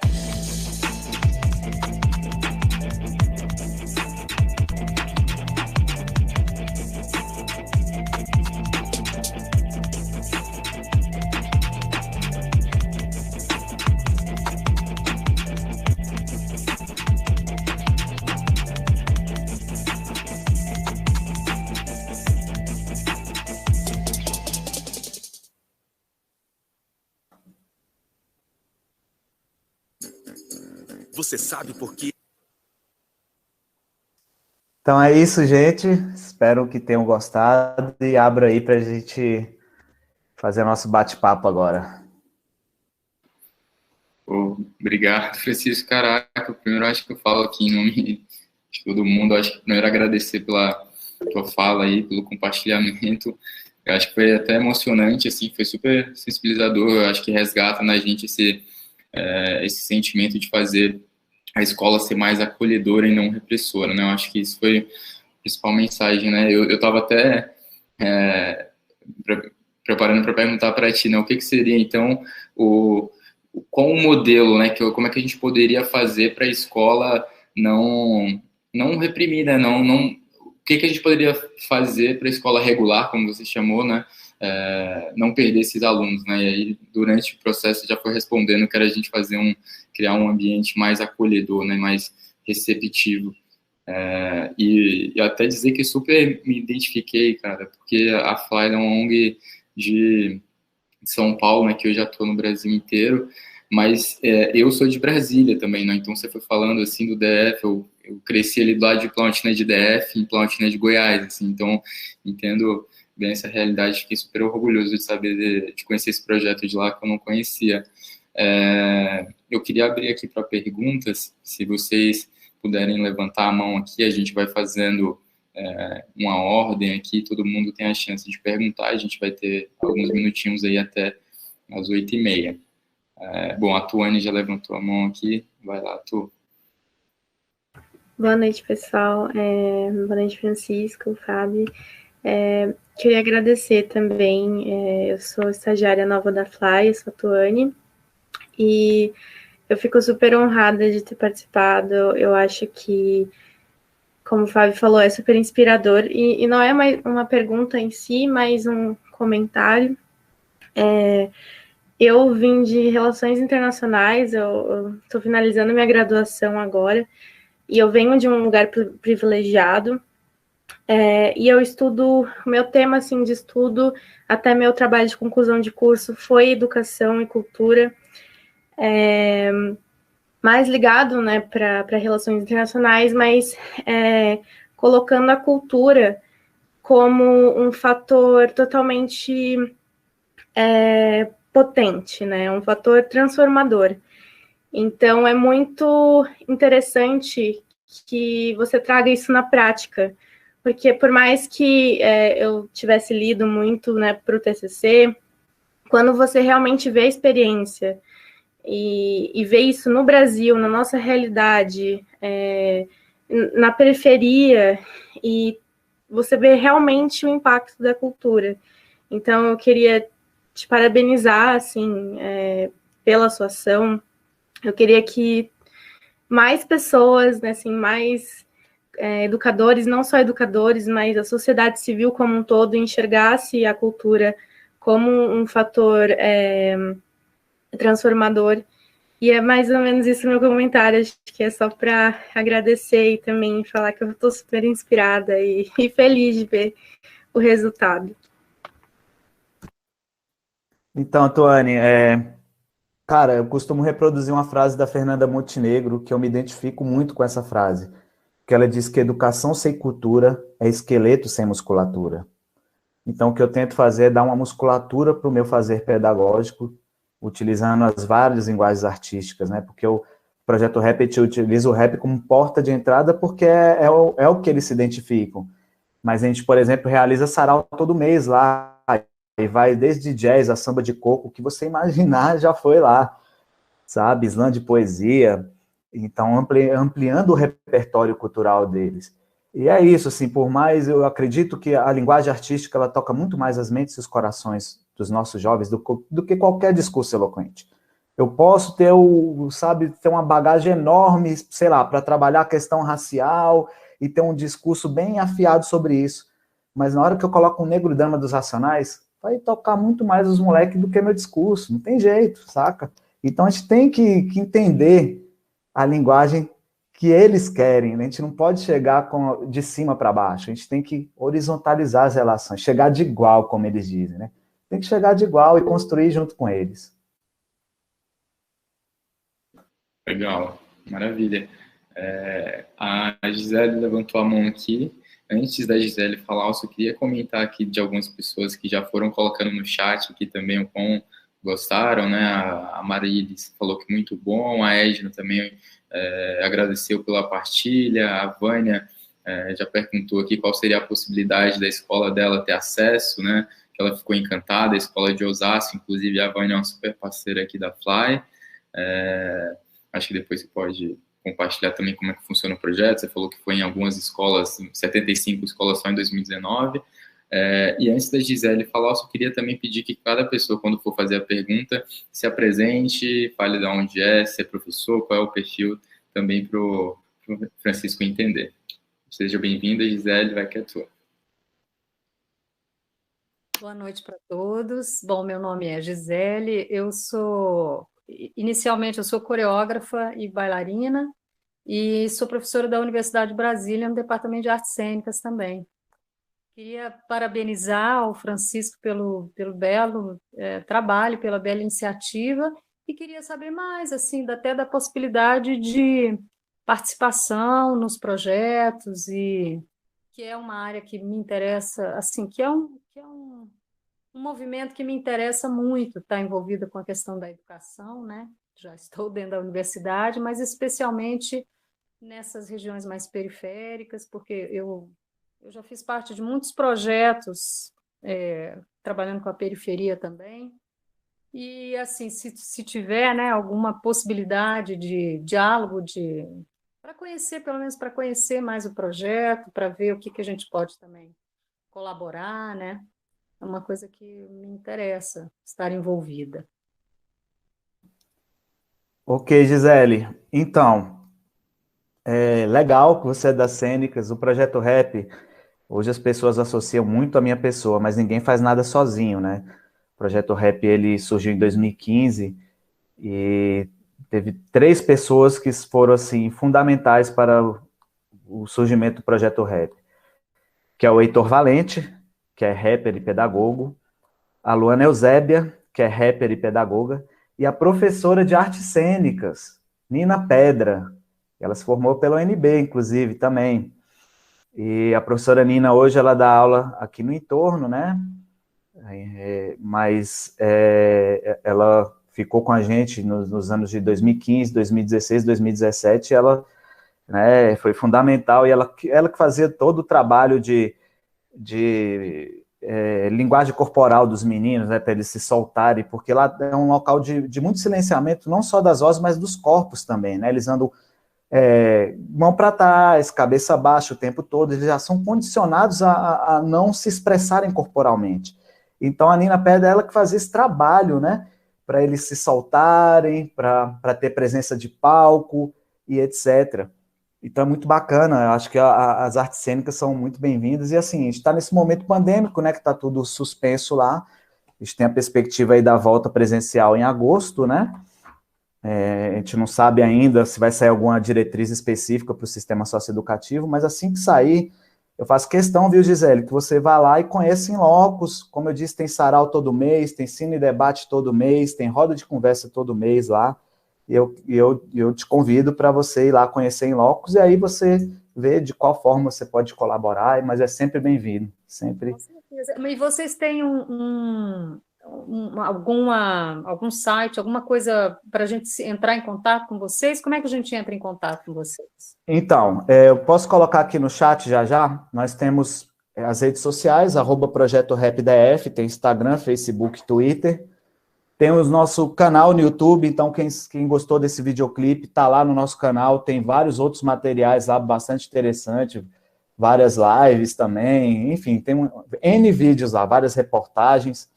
Você sabe por quê? Então é isso, gente. Espero que tenham gostado e abro aí para a gente fazer nosso bate-papo agora. Obrigado, Francisco. Caraca, primeiro acho que eu falo aqui em nome de todo mundo. Acho que primeiro agradecer pela tua fala aí, pelo compartilhamento. Eu acho que foi até emocionante, assim, foi super sensibilizador. Eu acho que resgata na gente esse sentimento de fazer a escola ser mais acolhedora e não repressora, né? Eu acho que isso foi a principal mensagem, né? Eu estava até preparando para perguntar para ti, né? O que seria, então, qual o modelo, né? Como é que a gente poderia fazer para a escola não reprimir, né? O que a gente poderia fazer para a escola regular, como você chamou, né? não perder esses alunos, né? E aí, durante o processo, já foi respondendo que era a gente criar um ambiente mais acolhedor, né? Mais receptivo. E até dizer que super me identifiquei, cara, porque a Fly é uma ONG de São Paulo, né? Que eu já estou no Brasil inteiro, mas eu sou de Brasília também, né? Então, você foi falando, assim, do DF, eu cresci ali do lado de Planaltina de DF, em Planaltina de Goiás, assim, então, entendo bem essa realidade, fiquei super orgulhoso de saber, de conhecer esse projeto de lá que eu não conhecia. Eu queria abrir aqui para perguntas, se vocês puderem levantar a mão aqui, a gente vai fazendo uma ordem aqui, todo mundo tem a chance de perguntar, a gente vai ter alguns minutinhos aí até às 8h30. Bom, a Tuane já levantou a mão aqui, vai lá, Tu. Boa noite, pessoal. Boa noite, Francisco, Fábio. Queria agradecer também, eu sou estagiária nova da Fly, eu sou a Tuane, e eu fico super honrada de ter participado. Eu acho que, como o Fábio falou, é super inspirador, e não é uma pergunta em si, mas um comentário. Eu vim de Relações Internacionais, eu estou finalizando minha graduação agora, e eu venho de um lugar privilegiado, e eu estudo, meu tema assim, de estudo, até meu trabalho de conclusão de curso foi educação e cultura, mais ligado, né, para relações internacionais, mas colocando a cultura como um fator totalmente potente, né, um fator transformador. Então, é muito interessante que você traga isso na prática, porque por mais que eu tivesse lido muito, né, para o TCC, quando você realmente vê a experiência e vê isso no Brasil, na nossa realidade, na periferia, e você vê realmente o impacto da cultura. Então, eu queria te parabenizar, assim, pela sua ação. Eu queria que mais pessoas, né, assim, mais educadores, não só educadores, mas a sociedade civil como um todo, enxergasse a cultura como um fator transformador. E é mais ou menos isso meu comentário, acho que é só para agradecer e também falar que eu estou super inspirada e feliz de ver o resultado. Então, Tuane, cara, eu costumo reproduzir uma frase da Fernanda Montenegro, que eu me identifico muito com essa frase, que ela diz que educação sem cultura é esqueleto sem musculatura. Então, o que eu tento fazer é dar uma musculatura para o meu fazer pedagógico, utilizando as várias linguagens artísticas, né? Porque o projeto Rap, eu utilizo o rap como porta de entrada, porque é o que eles se identificam. Mas a gente, por exemplo, realiza sarau todo mês lá, e vai desde jazz a samba de coco, o que você imaginar já foi lá, sabe? Slam de poesia, então ampliando o repertório cultural deles. E é isso, assim, por mais, eu acredito que a linguagem artística, ela toca muito mais as mentes e os corações dos nossos jovens do que qualquer discurso eloquente. Eu posso ter, ter uma bagagem enorme, sei lá, para trabalhar a questão racial e ter um discurso bem afiado sobre isso, mas na hora que eu coloco um Negro Dama dos Racionais, vai tocar muito mais os moleques do que meu discurso, não tem jeito, saca? Então a gente tem que entender a linguagem que eles querem, né? A gente não pode chegar de cima para baixo, a gente tem que horizontalizar as relações, chegar de igual, como eles dizem, né? Tem que chegar de igual e construir junto com eles. Legal, maravilha. A Gisele levantou a mão aqui. Antes da Gisele falar, eu só queria comentar aqui de algumas pessoas que já foram colocando no chat aqui também o quão gostaram, né? A Marilis falou que muito bom, a Edna também agradeceu pela partilha, a Vânia já perguntou aqui qual seria a possibilidade da escola dela ter acesso, né? Que ela ficou encantada, a escola de Osasco, inclusive a Vânia é uma super parceira aqui da Fly. Acho que depois você pode compartilhar também como é que funciona o projeto. Você falou que foi em algumas escolas, 75 escolas só em 2019. E antes da Gisele falar, eu só queria também pedir que cada pessoa, quando for fazer a pergunta, se apresente, fale de onde se é professor, qual é o perfil, também para o Francisco entender. Seja bem-vinda, Gisele, vai que é tua. Boa noite para todos. Bom, meu nome é Gisele, inicialmente eu sou coreógrafa e bailarina, e sou professora da Universidade de Brasília, no Departamento de Artes Cênicas também. Queria parabenizar o Francisco pelo belo trabalho, pela bela iniciativa, e queria saber mais, assim, até da possibilidade de participação nos projetos, e que é uma área que me interessa, assim, que é um movimento que me interessa muito, está envolvida com a questão da educação, né? Já estou dentro da universidade, mas especialmente nessas regiões mais periféricas, porque eu já fiz parte de muitos projetos, trabalhando com a periferia também, e, assim, se tiver, né, alguma possibilidade de diálogo, para conhecer, pelo menos para conhecer mais o projeto, para ver o que a gente pode também colaborar, né, é uma coisa que me interessa estar envolvida. Ok, Gisele. Então, legal que você é das cênicas, o Projeto Rap. Hoje as pessoas associam muito a minha pessoa, mas ninguém faz nada sozinho, né? O Projeto Rap, ele surgiu em 2015 e teve 3 pessoas que foram, assim, fundamentais para o surgimento do Projeto Rap, que é o Heitor Valente, que é rapper e pedagogo, a Luana Eusébia, que é rapper e pedagoga, e a professora de artes cênicas, Nina Pedra. Ela se formou pela UNB, inclusive, também. E a professora Nina, hoje, ela dá aula aqui no entorno, né? Mas ela ficou com a gente nos anos de 2015, 2016, 2017, ela, né, foi fundamental, e ela que fazia todo o trabalho de linguagem corporal dos meninos, né, para eles se soltarem, porque lá é um local de muito silenciamento, não só das vozes, mas dos corpos também, né? Eles andam mão para trás, cabeça baixa o tempo todo, eles já são condicionados a não se expressarem corporalmente. Então, a Nina Pedra, ela que fazia esse trabalho, né, para eles se soltarem, para ter presença de palco e etc. Então, é muito bacana, eu acho que as artes cênicas são muito bem-vindas, e assim, a gente está nesse momento pandêmico, né, que está tudo suspenso lá, a gente tem a perspectiva aí da volta presencial em agosto, né? A gente não sabe ainda se vai sair alguma diretriz específica para o sistema socioeducativo, mas assim que sair, eu faço questão, viu, Gisele, que você vá lá e conheça em locos. Como eu disse, tem sarau todo mês, tem cine e debate todo mês, tem roda de conversa todo mês lá, e eu te convido para você ir lá conhecer em locos, e aí você vê de qual forma você pode colaborar, mas é sempre bem-vindo, sempre. Com certeza. E vocês têm algum site, alguma coisa para a gente entrar em contato com vocês? Como é que a gente entra em contato com vocês? Então, eu posso colocar aqui no chat já. Nós temos as redes sociais, @Projeto Rap DF, tem Instagram, Facebook, Twitter. Temos nosso canal no YouTube, então quem gostou desse videoclipe, tá lá no nosso canal, tem vários outros materiais lá, bastante interessante, várias lives também, enfim, tem N vídeos lá, várias reportagens,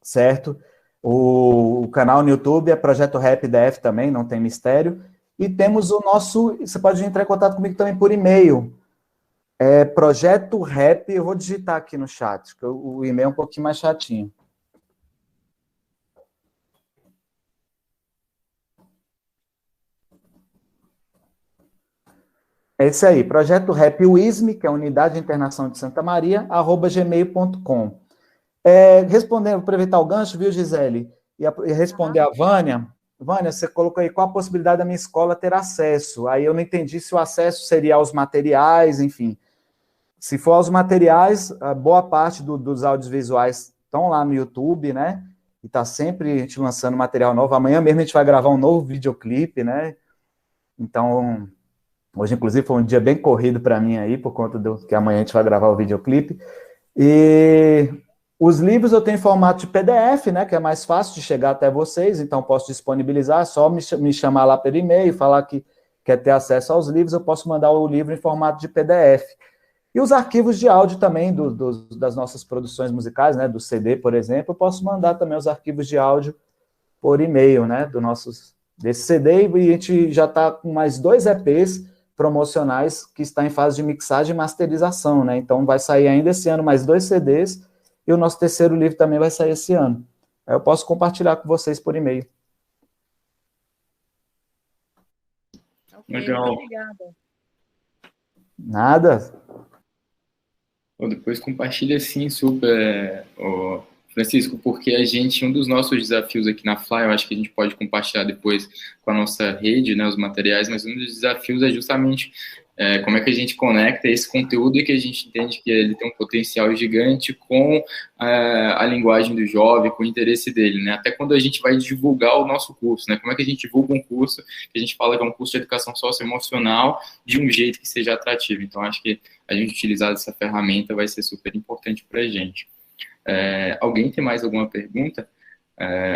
certo? O canal no YouTube é Projeto Rap DF também, não tem mistério. E temos o nosso, você pode entrar em contato comigo também por e-mail, Projeto Rap, eu vou digitar aqui no chat, porque o e-mail é um pouquinho mais chatinho. É esse aí, Projeto Rap UISM, que é a Unidade de Internação de Santa Maria, @gmail.com. Respondendo, aproveitar o gancho, viu, Gisele? E responder a Vânia. Vânia, você colocou aí qual a possibilidade da minha escola ter acesso. Aí eu não entendi se o acesso seria aos materiais, enfim. Se for aos materiais, a boa parte dos audiovisuais estão lá no YouTube, né? E está sempre a gente lançando material novo. Amanhã mesmo a gente vai gravar um novo videoclipe, né? Então, hoje, inclusive, foi um dia bem corrido para mim aí, por conta que amanhã a gente vai gravar o videoclipe. E os livros eu tenho em formato de PDF, né, que é mais fácil de chegar até vocês, então posso disponibilizar, só me chamar lá pelo e-mail, falar que quer ter acesso aos livros, eu posso mandar o livro em formato de PDF. E os arquivos de áudio também das nossas produções musicais, né, do CD, por exemplo, eu posso mandar também os arquivos de áudio por e-mail, né, desse CD, e a gente já está com mais 2 EPs promocionais que está em fase de mixagem e masterização, né, então vai sair ainda esse ano mais 2 CDs, e o nosso terceiro livro também vai sair esse ano. Aí eu posso compartilhar com vocês por e-mail. Legal. Muito obrigada. Nada. Depois compartilha sim, super, Francisco, porque um dos nossos desafios aqui na Fly, eu acho que a gente pode compartilhar depois com a nossa rede, né, os materiais, mas um dos desafios é justamente como é que a gente conecta esse conteúdo e que a gente entende que ele tem um potencial gigante com a linguagem do jovem, com o interesse dele, né? Até quando a gente vai divulgar o nosso curso, né? Como é que a gente divulga um curso que a gente fala que é um curso de educação socioemocional de um jeito que seja atrativo? Então, acho que a gente utilizar essa ferramenta vai ser super importante para a gente. Alguém tem mais alguma pergunta?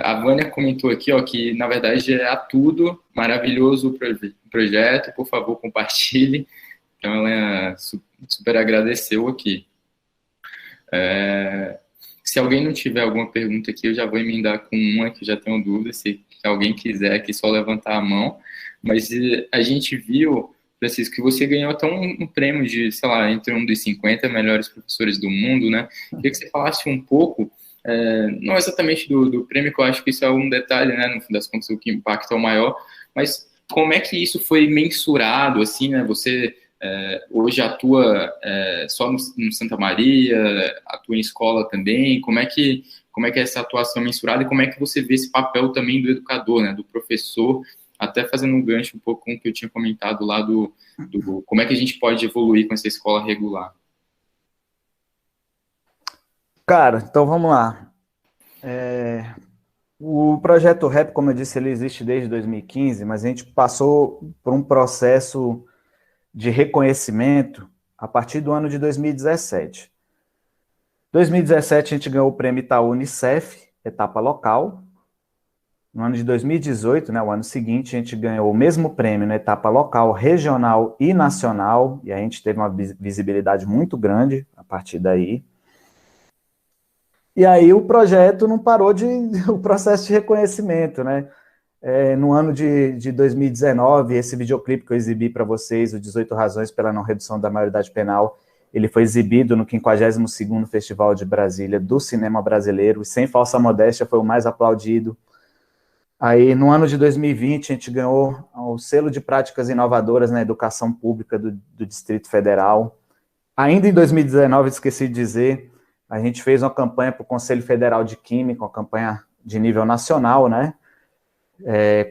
A Vânia comentou aqui, ó, que na verdade é a tudo, maravilhoso o projeto, por favor, compartilhe. Então, ela super agradeceu aqui. Se alguém não tiver alguma pergunta aqui, eu já vou emendar com uma que eu já tenho dúvida, se alguém quiser aqui só levantar a mão. Mas a gente viu, Francisco, que você ganhou até um prêmio de, sei lá, entre um dos 50 melhores professores do mundo, né? Queria que você falasse um pouco, não exatamente do prêmio, que eu acho que isso é um detalhe, né? No fim das contas, o que impacta é o maior, mas como é que isso foi mensurado, assim, né? Você hoje atua só no Santa Maria, atua em escola também, como é que é essa atuação mensurada e como é que você vê esse papel também do educador, né? Do professor, até fazendo um gancho um pouco com o que eu tinha comentado lá do como é que a gente pode evoluir com essa escola regular. Cara, então vamos lá. O projeto REP, como eu disse, ele existe desde 2015, mas a gente passou por um processo de reconhecimento a partir do ano de 2017. Em 2017, a gente ganhou o prêmio Itaú Unicef, etapa local. No ano de 2018, né, o ano seguinte, a gente ganhou o mesmo prêmio na etapa local, regional e nacional, e a gente teve uma visibilidade muito grande a partir daí. E aí o projeto não parou o processo de reconhecimento, né? No ano de 2019, esse videoclipe que eu exibi para vocês, o 18 Razões pela Não Redução da Maioridade Penal, ele foi exibido no 52º Festival de Brasília do Cinema Brasileiro, e sem falsa modéstia foi o mais aplaudido. Aí, no ano de 2020, a gente ganhou o selo de práticas inovadoras na educação pública do Distrito Federal. Ainda em 2019, esqueci de dizer, a gente fez uma campanha para o Conselho Federal de Química, uma campanha de nível nacional, né?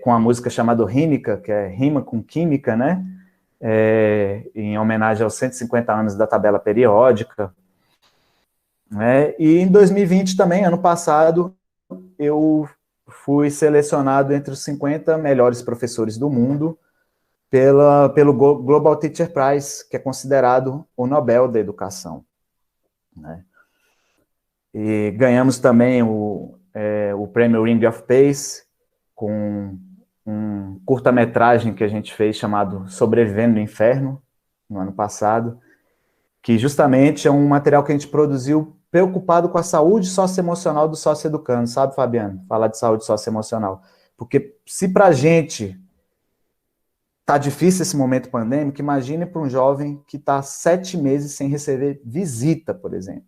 Com a música chamada Rímica, que é Rima com Química, né? Em homenagem aos 150 anos da tabela periódica. E em 2020 também, ano passado, eu fui selecionado entre os 50 melhores professores do mundo pelo Global Teacher Prize, que é considerado o Nobel da Educação, né? E ganhamos também o prêmio Ring of Pace, com um curta-metragem que a gente fez chamado Sobrevivendo no Inferno, no ano passado, que justamente é um material que a gente produziu preocupado com a saúde socioemocional do sócio-educando, sabe, Fabiano? Falar de saúde socioemocional. Porque se para a gente tá difícil esse momento pandêmico, imagine para um jovem que está 7 meses sem receber visita, por exemplo.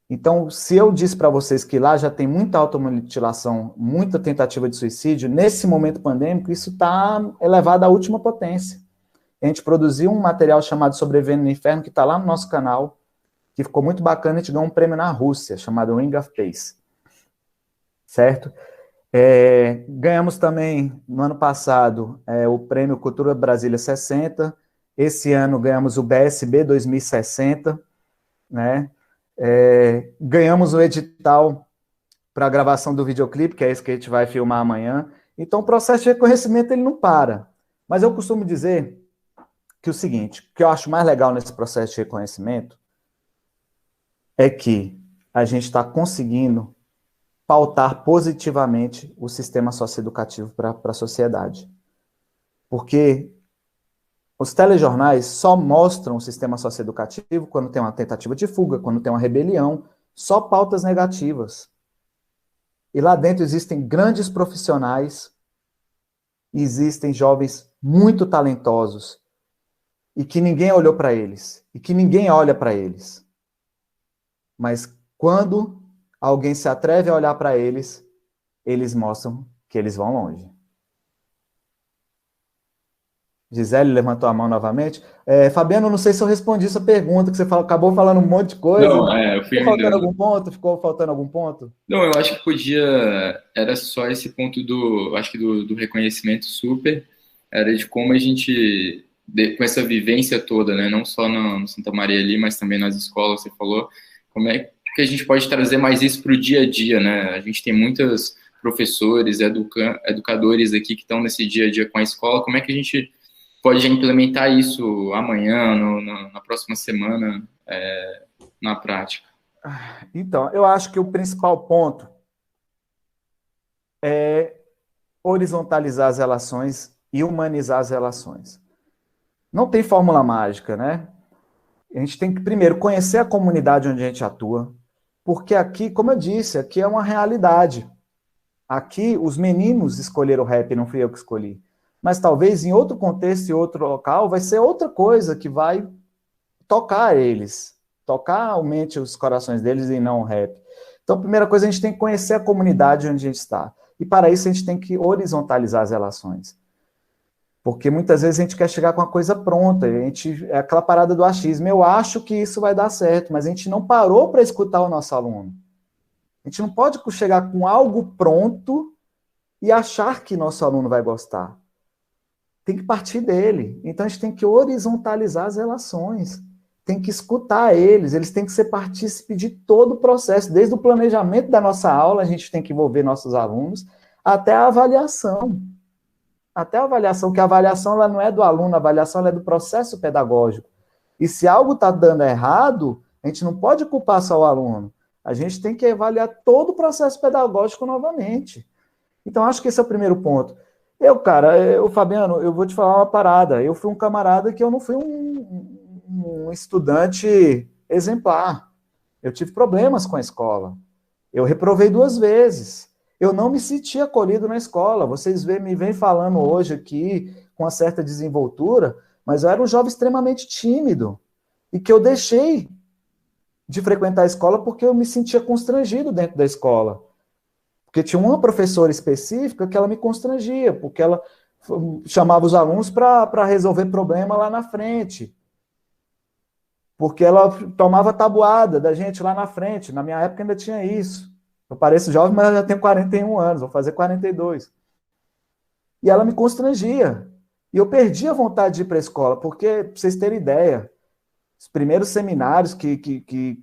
Então, se eu disse para vocês que lá já tem muita automutilação, muita tentativa de suicídio, nesse momento pandêmico, isso está elevado à última potência. A gente produziu um material chamado Sobrevivendo no Inferno, que está lá no nosso canal, que ficou muito bacana, a gente ganhou um prêmio na Rússia, chamado Ring of Pace. Certo? Ganhamos também, no ano passado, o prêmio Cultura Brasília 60, esse ano ganhamos o BSB 2060, né? Ganhamos o edital para a gravação do videoclipe, que é esse que a gente vai filmar amanhã. Então, o processo de reconhecimento ele não para. Mas eu costumo dizer que o seguinte, o que eu acho mais legal nesse processo de reconhecimento é que a gente está conseguindo pautar positivamente o sistema socioeducativo para a sociedade. Porque os telejornais só mostram o sistema socioeducativo quando tem uma tentativa de fuga, quando tem uma rebelião, só pautas negativas. E lá dentro existem grandes profissionais, existem jovens muito talentosos, e que ninguém olhou para eles, e que ninguém olha para eles. mas quando alguém se atreve a olhar para eles, eles mostram que eles vão longe. Gisele levantou a mão novamente. Fabiano, não sei se eu respondi essa pergunta, que você acabou falando um monte de coisa. Não, eu fui Ficou faltando algum ponto? Ficou faltando algum ponto? Não, eu acho que podia... Era só esse ponto do reconhecimento super, era de como a gente, com essa vivência toda, né, não só no Santa Maria ali, mas também nas escolas, você falou, como é que a gente pode trazer mais isso para o dia a dia, né? A gente tem muitos professores, educadores aqui que estão nesse dia a dia com a escola, como é que a gente pode implementar isso amanhã, na próxima semana, na prática? Então, eu acho que o principal ponto é horizontalizar as relações e humanizar as relações. Não tem fórmula mágica, né? A gente tem que, primeiro, conhecer a comunidade onde a gente atua, porque aqui, como eu disse, aqui é uma realidade. Aqui, os meninos escolheram o rap, não fui eu que escolhi. Mas talvez em outro contexto e outro local vai ser outra coisa que vai tocar eles, tocar a mente, os corações deles e não o rap. Então, a primeira coisa, a gente tem que conhecer a comunidade onde a gente está. E para isso a gente tem que horizontalizar as relações. Porque muitas vezes a gente quer chegar com a coisa pronta, é aquela parada do achismo, eu acho que isso vai dar certo, mas a gente não parou para escutar o nosso aluno. A gente não pode chegar com algo pronto e achar que nosso aluno vai gostar. Tem que partir dele. Então a gente tem que horizontalizar as relações, tem que escutar eles têm que ser partícipe de todo o processo, desde o planejamento da nossa aula, a gente tem que envolver nossos alunos, até a avaliação. Até a avaliação, que a avaliação ela não é do aluno, a avaliação ela é do processo pedagógico. E se algo está dando errado, a gente não pode culpar só o aluno. A gente tem que avaliar todo o processo pedagógico novamente. Então, acho que esse é o primeiro ponto. Fabiano, eu vou te falar uma parada. Eu fui um camarada que eu não fui um estudante exemplar. Eu tive problemas com a escola. Eu reprovei 2 vezes. Eu não me senti acolhido na escola. Vocês me vêm falando hoje aqui com uma certa desenvoltura, mas eu era um jovem extremamente tímido e que eu deixei de frequentar a escola porque eu me sentia constrangido dentro da escola. Porque tinha uma professora específica que ela me constrangia, porque ela chamava os alunos para resolver problema lá na frente. Porque ela tomava tabuada da gente lá na frente. Na minha época ainda tinha isso. Eu pareço jovem, mas eu já tenho 41 anos, vou fazer 42. E ela me constrangia. E eu perdi a vontade de ir para a escola, porque, para vocês terem ideia, os primeiros seminários que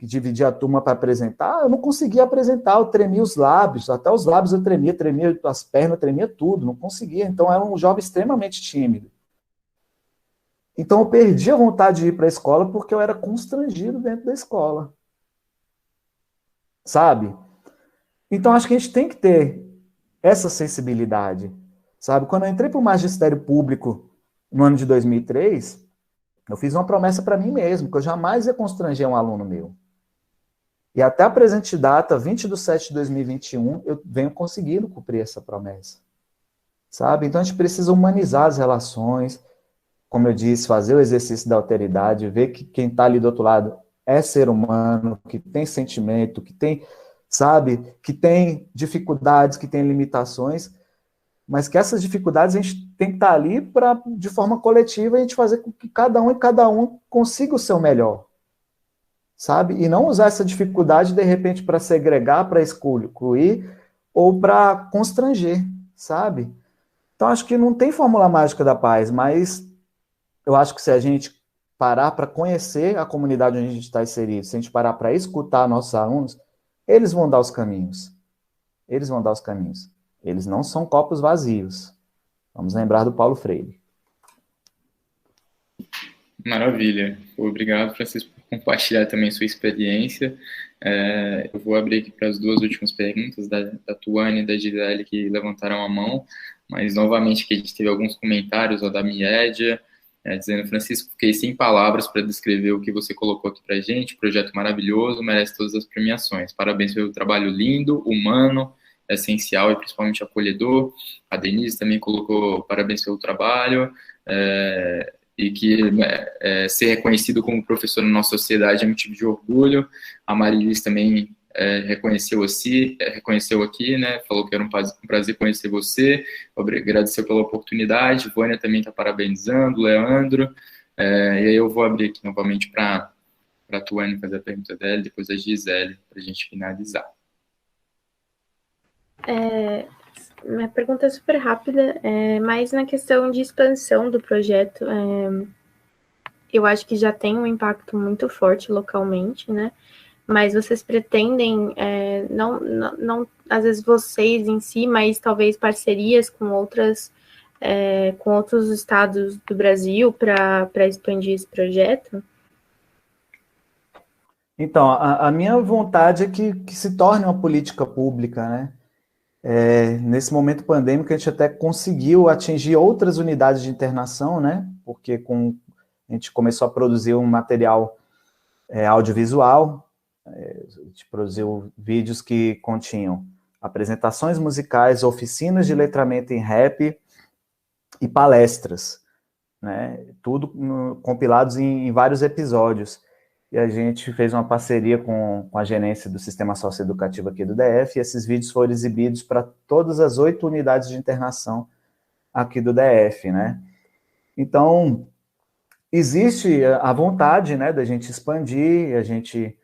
dividia a turma para apresentar, eu não conseguia apresentar, eu tremia os lábios, até os lábios eu tremia as pernas, tremia tudo, não conseguia. Então, eu era um jovem extremamente tímido. Então, eu perdi a vontade de ir para a escola porque eu era constrangido dentro da escola. Sabe? Então, acho que a gente tem que ter essa sensibilidade, sabe? Quando eu entrei para o magistério público no ano de 2003, eu fiz uma promessa para mim mesmo, que eu jamais ia constranger um aluno meu. E até a presente data, 20/7/2021, eu venho conseguindo cumprir essa promessa, sabe? Então, a gente precisa humanizar as relações, como eu disse, fazer o exercício da alteridade, ver que quem está ali do outro lado é ser humano, que tem sentimento, que tem... sabe, que tem dificuldades, que tem limitações, mas que essas dificuldades a gente tem que estar ali para, de forma coletiva, a gente fazer com que cada um consiga o seu melhor, sabe? E não usar essa dificuldade, de repente, para segregar, para excluir, ou para constranger, sabe? Então, acho que não tem fórmula mágica da paz, mas eu acho que se a gente parar para conhecer a comunidade onde a gente está inserido, se a gente parar para escutar nossos alunos, eles vão dar os caminhos. Eles vão dar os caminhos. Eles não são copos vazios. Vamos lembrar do Paulo Freire. Maravilha. Obrigado, Francisco, por compartilhar também sua experiência. Eu vou abrir aqui para as 2 últimas perguntas, da Tuane e da Gisele, que levantaram a mão, mas, novamente, que a gente teve alguns comentários, da Miédia, dizendo: Francisco, fiquei sem palavras para descrever o que você colocou aqui para a gente, projeto maravilhoso, merece todas as premiações, parabéns pelo trabalho lindo, humano, essencial e principalmente acolhedor. A Denise também colocou: parabéns pelo trabalho, e que ser reconhecido como professor na nossa sociedade é motivo de orgulho. A Marilis também reconheceu aqui, né, falou que era um prazer conhecer você, agradeceu pela oportunidade. Vânia também está parabenizando, Leandro, e aí eu vou abrir aqui novamente para a Tuane fazer a pergunta dela, depois a Gisele, para a gente finalizar. Minha pergunta é super rápida, mas na questão de expansão do projeto, eu acho que já tem um impacto muito forte localmente, né? Mas vocês pretendem, não às vezes vocês em si, mas talvez parcerias com outros estados do Brasil para expandir esse projeto? Então, a minha vontade é que se torne uma política pública, né? Nesse momento pandêmico, a gente até conseguiu atingir outras unidades de internação, né? Porque a gente começou a produzir um material audiovisual, a gente produziu vídeos que continham apresentações musicais, oficinas de letramento em rap e palestras, né? Tudo compilados em vários episódios. E a gente fez uma parceria com a gerência do Sistema Socioeducativo aqui do DF, e esses vídeos foram exibidos para todas as 8 unidades de internação aqui do DF, né? Então, existe a vontade, né, da gente expandir, a gente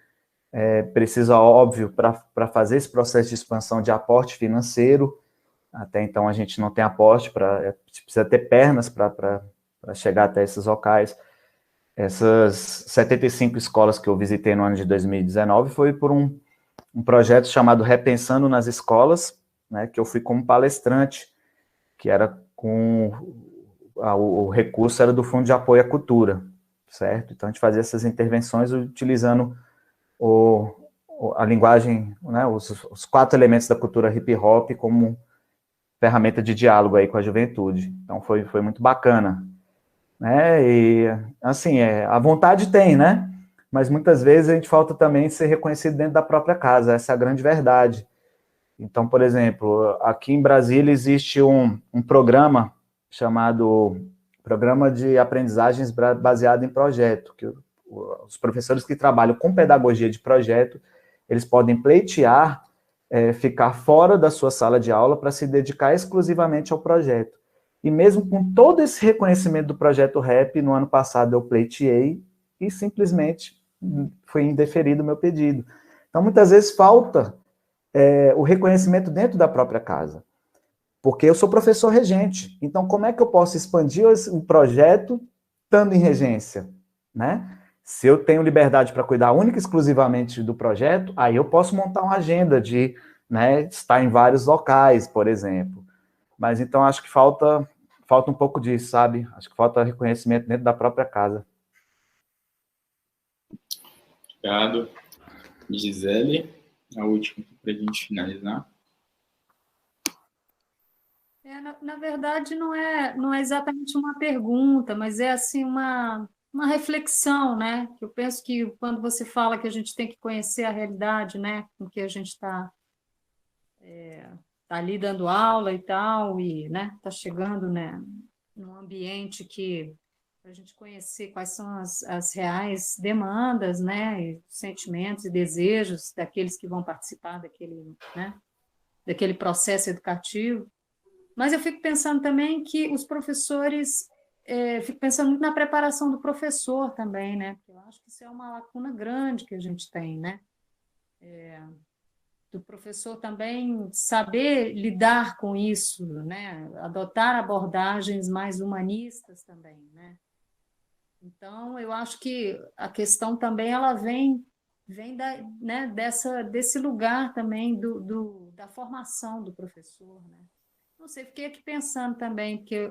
precisa, óbvio, para fazer esse processo de expansão, de aporte financeiro. Até então a gente não tem aporte, a gente precisa ter pernas para chegar até esses locais. Essas 75 escolas que eu visitei no ano de 2019 foi por um projeto chamado Repensando nas Escolas, né, que eu fui como palestrante, que era o recurso era do Fundo de Apoio à Cultura, certo? Então a gente fazia essas intervenções utilizando a linguagem, né, os 4 elementos da cultura hip hop como ferramenta de diálogo aí com a juventude. Então foi muito bacana. E, assim, a vontade tem, né? Mas muitas vezes a gente falta também ser reconhecido dentro da própria casa, essa é a grande verdade. Então, por exemplo, aqui em Brasília existe um programa chamado Programa de Aprendizagens Baseado em Projeto, que os professores que trabalham com pedagogia de projeto, eles podem pleitear, ficar fora da sua sala de aula para se dedicar exclusivamente ao projeto. E mesmo com todo esse reconhecimento do projeto RAP, no ano passado eu pleiteei e simplesmente foi indeferido o meu pedido. Então, muitas vezes falta o reconhecimento dentro da própria casa. Porque eu sou professor regente, então como é que eu posso expandir o projeto estando em regência, né? Se eu tenho liberdade para cuidar única e exclusivamente do projeto, aí eu posso montar uma agenda de, né, estar em vários locais, por exemplo. Mas então acho que falta um pouco disso, sabe? Acho que falta reconhecimento dentro da própria casa. Obrigado. Gisele, a última para a gente finalizar. Na verdade, não é exatamente uma pergunta, mas é assim uma reflexão, né? Eu penso que quando você fala que a gente tem que conhecer a realidade, né, com que a gente está ali dando aula e tal, e, né, está chegando, né, num ambiente que para a gente conhecer quais são as reais demandas, né, e sentimentos e desejos daqueles que vão participar daquele processo educativo. Mas eu fico pensando também que os professores, fico pensando muito na preparação do professor também, né? Porque eu acho que isso é uma lacuna grande que a gente tem, né? Do professor também saber lidar com isso, né? Adotar abordagens mais humanistas também, né? Então, eu acho que a questão também ela vem né, desse lugar também da formação do professor, né? Não sei, fiquei aqui pensando também, porque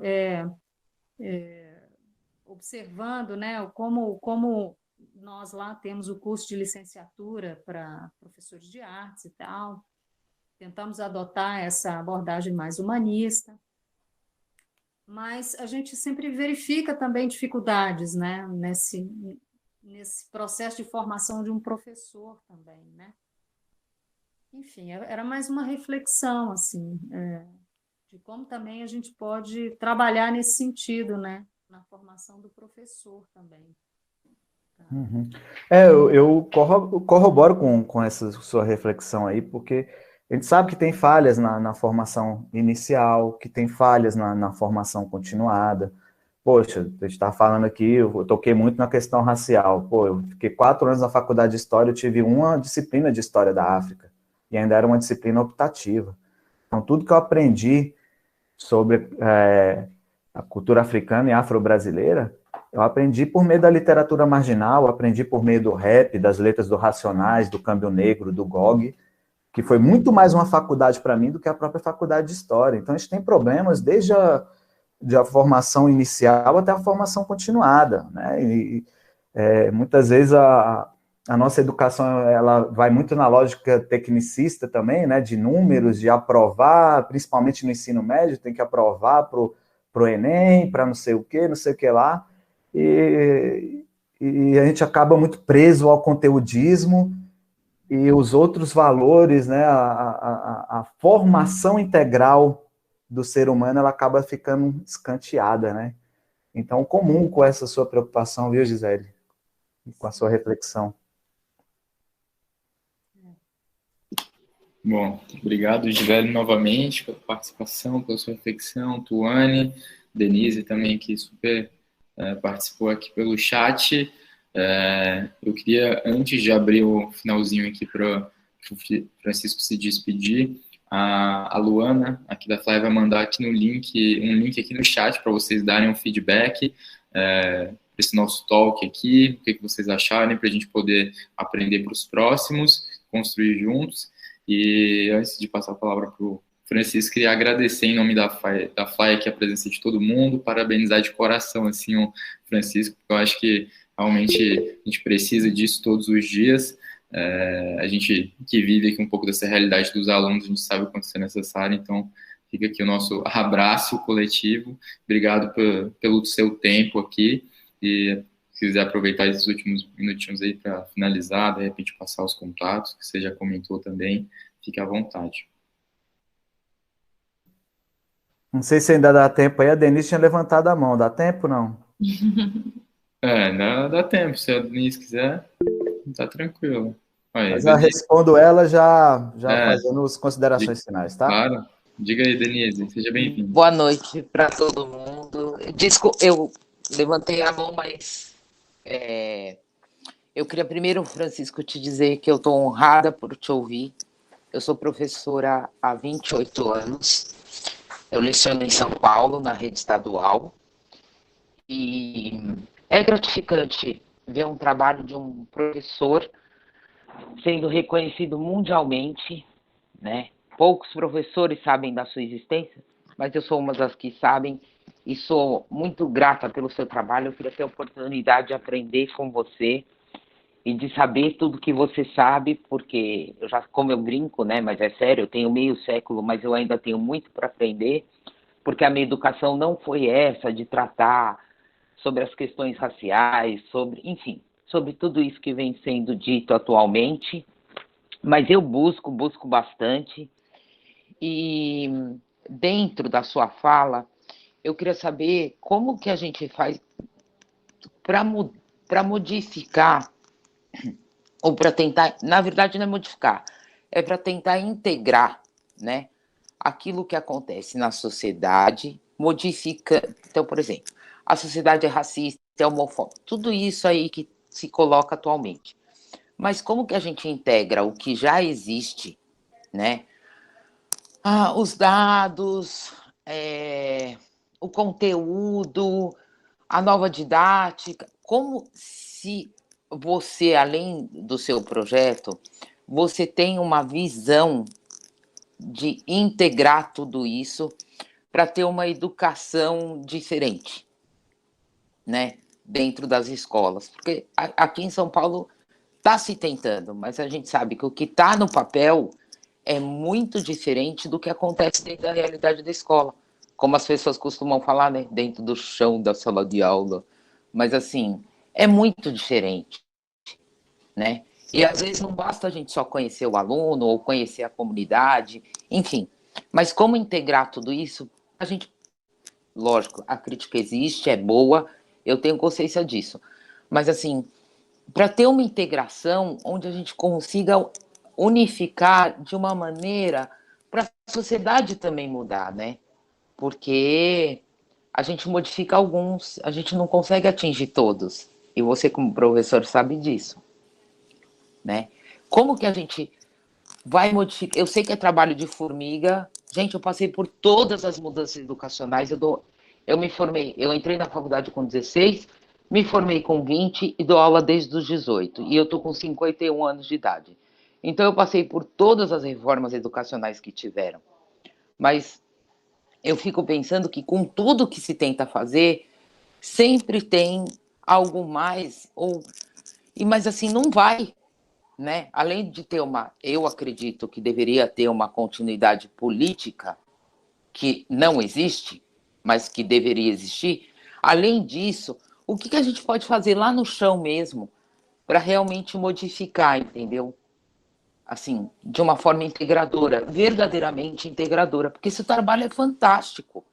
observando, né, como nós lá temos o curso de licenciatura para professores de artes e tal, tentamos adotar essa abordagem mais humanista, mas a gente sempre verifica também dificuldades, né, nesse processo de formação de um professor também, né? Enfim, era mais uma reflexão, assim, de como também a gente pode trabalhar nesse sentido, né? na formação do professor também. Tá? Uhum. Eu corroboro com essa sua reflexão aí, porque a gente sabe que tem falhas na formação inicial, que tem falhas na formação continuada. Poxa, a gente está falando aqui, eu toquei muito na questão racial. Pô, eu fiquei 4 anos na faculdade de História, eu tive uma disciplina de História da África, e ainda era uma disciplina optativa. Então, tudo que eu aprendi sobre a cultura africana e afro-brasileira, eu aprendi por meio da literatura marginal, aprendi por meio do rap, das letras do Racionais, do Câmbio Negro, do GOG, que foi muito mais uma faculdade para mim do que a própria faculdade de História. Então, a gente tem problemas desde a formação inicial até a formação continuada, né? E muitas vezes a nossa educação ela vai muito na lógica tecnicista também, né? De números, de aprovar, principalmente no ensino médio, tem que aprovar para o Enem, para não sei o que lá, e a gente acaba muito preso ao conteudismo e os outros valores, né? A formação integral do ser humano, ela acaba ficando escanteada, né? Então, comum com essa sua preocupação, viu, Gisele? Com a sua reflexão. Bom, obrigado, Gisele, novamente, pela participação, pela sua reflexão, Tuane, Denise também, que super participou aqui pelo chat. Eu queria, antes de abrir o finalzinho aqui para o Francisco se despedir, a Luana, aqui da Fly, vai mandar aqui um link aqui no chat para vocês darem um feedback para esse nosso talk aqui, o que vocês acharem, para a gente poder aprender para os próximos, construir juntos. E antes de passar a palavra para o Francisco, queria agradecer em nome da Fly aqui a presença de todo mundo, parabenizar de coração assim, o Francisco, porque eu acho que realmente a gente precisa disso todos os dias. A gente que vive aqui um pouco dessa realidade dos alunos, a gente sabe o quanto isso é necessário, então fica aqui o nosso abraço coletivo. Obrigado pelo seu tempo aqui, e se quiser aproveitar esses últimos minutinhos aí para finalizar, de repente passar os contatos, que você já comentou também, fique à vontade. Não sei se ainda dá tempo aí, a Denise tinha levantado a mão, dá tempo não? Dá tempo, se a Denise quiser, tá tranquilo. Mas eu respondo ela já fazendo as considerações finais, tá? Claro. Diga aí, Denise, seja bem-vindo. Boa noite para todo mundo. Desculpa, eu levantei a mão, mas eu queria primeiro, Francisco, te dizer que eu estou honrada por te ouvir. Eu sou professora há 28 anos. Eu leciono em São Paulo, na rede estadual. E é gratificante ver um trabalho de um professor sendo reconhecido mundialmente, né? Poucos professores sabem da sua existência, mas eu sou uma das que sabem e sou muito grata pelo seu trabalho. Eu queria ter a oportunidade de aprender com você e de saber tudo que você sabe, porque eu já, como eu brinco, né? Mas é sério, eu tenho meio século, mas eu ainda tenho muito para aprender, porque a minha educação não foi essa de tratar sobre as questões raciais, enfim, sobre tudo isso que vem sendo dito atualmente, mas eu busco bastante. E dentro da sua fala, eu queria saber como que a gente faz para modificar, ou para tentar, na verdade não é modificar, é para tentar integrar, né, aquilo que acontece na sociedade, modifica. Então, por exemplo, a sociedade é racista, é homofóbica, tudo isso aí que se coloca atualmente. Mas como que a gente integra o que já existe, né? Os dados, o conteúdo, a nova didática, como se você, além do seu projeto, você tem uma visão de integrar tudo isso para ter uma educação diferente, né, dentro das escolas. Porque aqui em São Paulo está se tentando, mas a gente sabe que o que está no papel é muito diferente do que acontece dentro da realidade da escola. Como as pessoas costumam falar, né, dentro do chão da sala de aula. Mas, assim, é muito diferente, né? E, às vezes, não basta a gente só conhecer o aluno ou conhecer a comunidade, enfim. Mas como integrar tudo isso, a gente lógico, a crítica existe, é boa, eu tenho consciência disso. Mas, assim, para ter uma integração onde a gente consiga unificar de uma maneira para a sociedade também mudar, né? Porque a gente modifica alguns, a gente não consegue atingir todos. E você, como professor, sabe disso, né? Como que a gente vai modificar? Eu sei que é trabalho de formiga. Gente, eu passei por todas as mudanças educacionais. Eu me formei, eu entrei na faculdade com 16, me formei com 20 e dou aula desde os 18. E eu estou com 51 anos de idade. Então, eu passei por todas as reformas educacionais que tiveram. Mas eu fico pensando que com tudo que se tenta fazer, sempre tem algo mais, mas assim, não vai, né? Além de ter eu acredito que deveria ter uma continuidade política que não existe, mas que deveria existir. Além disso, o que a gente pode fazer lá no chão mesmo para realmente modificar, entendeu? Assim, de uma forma integradora, verdadeiramente integradora, porque esse trabalho é fantástico,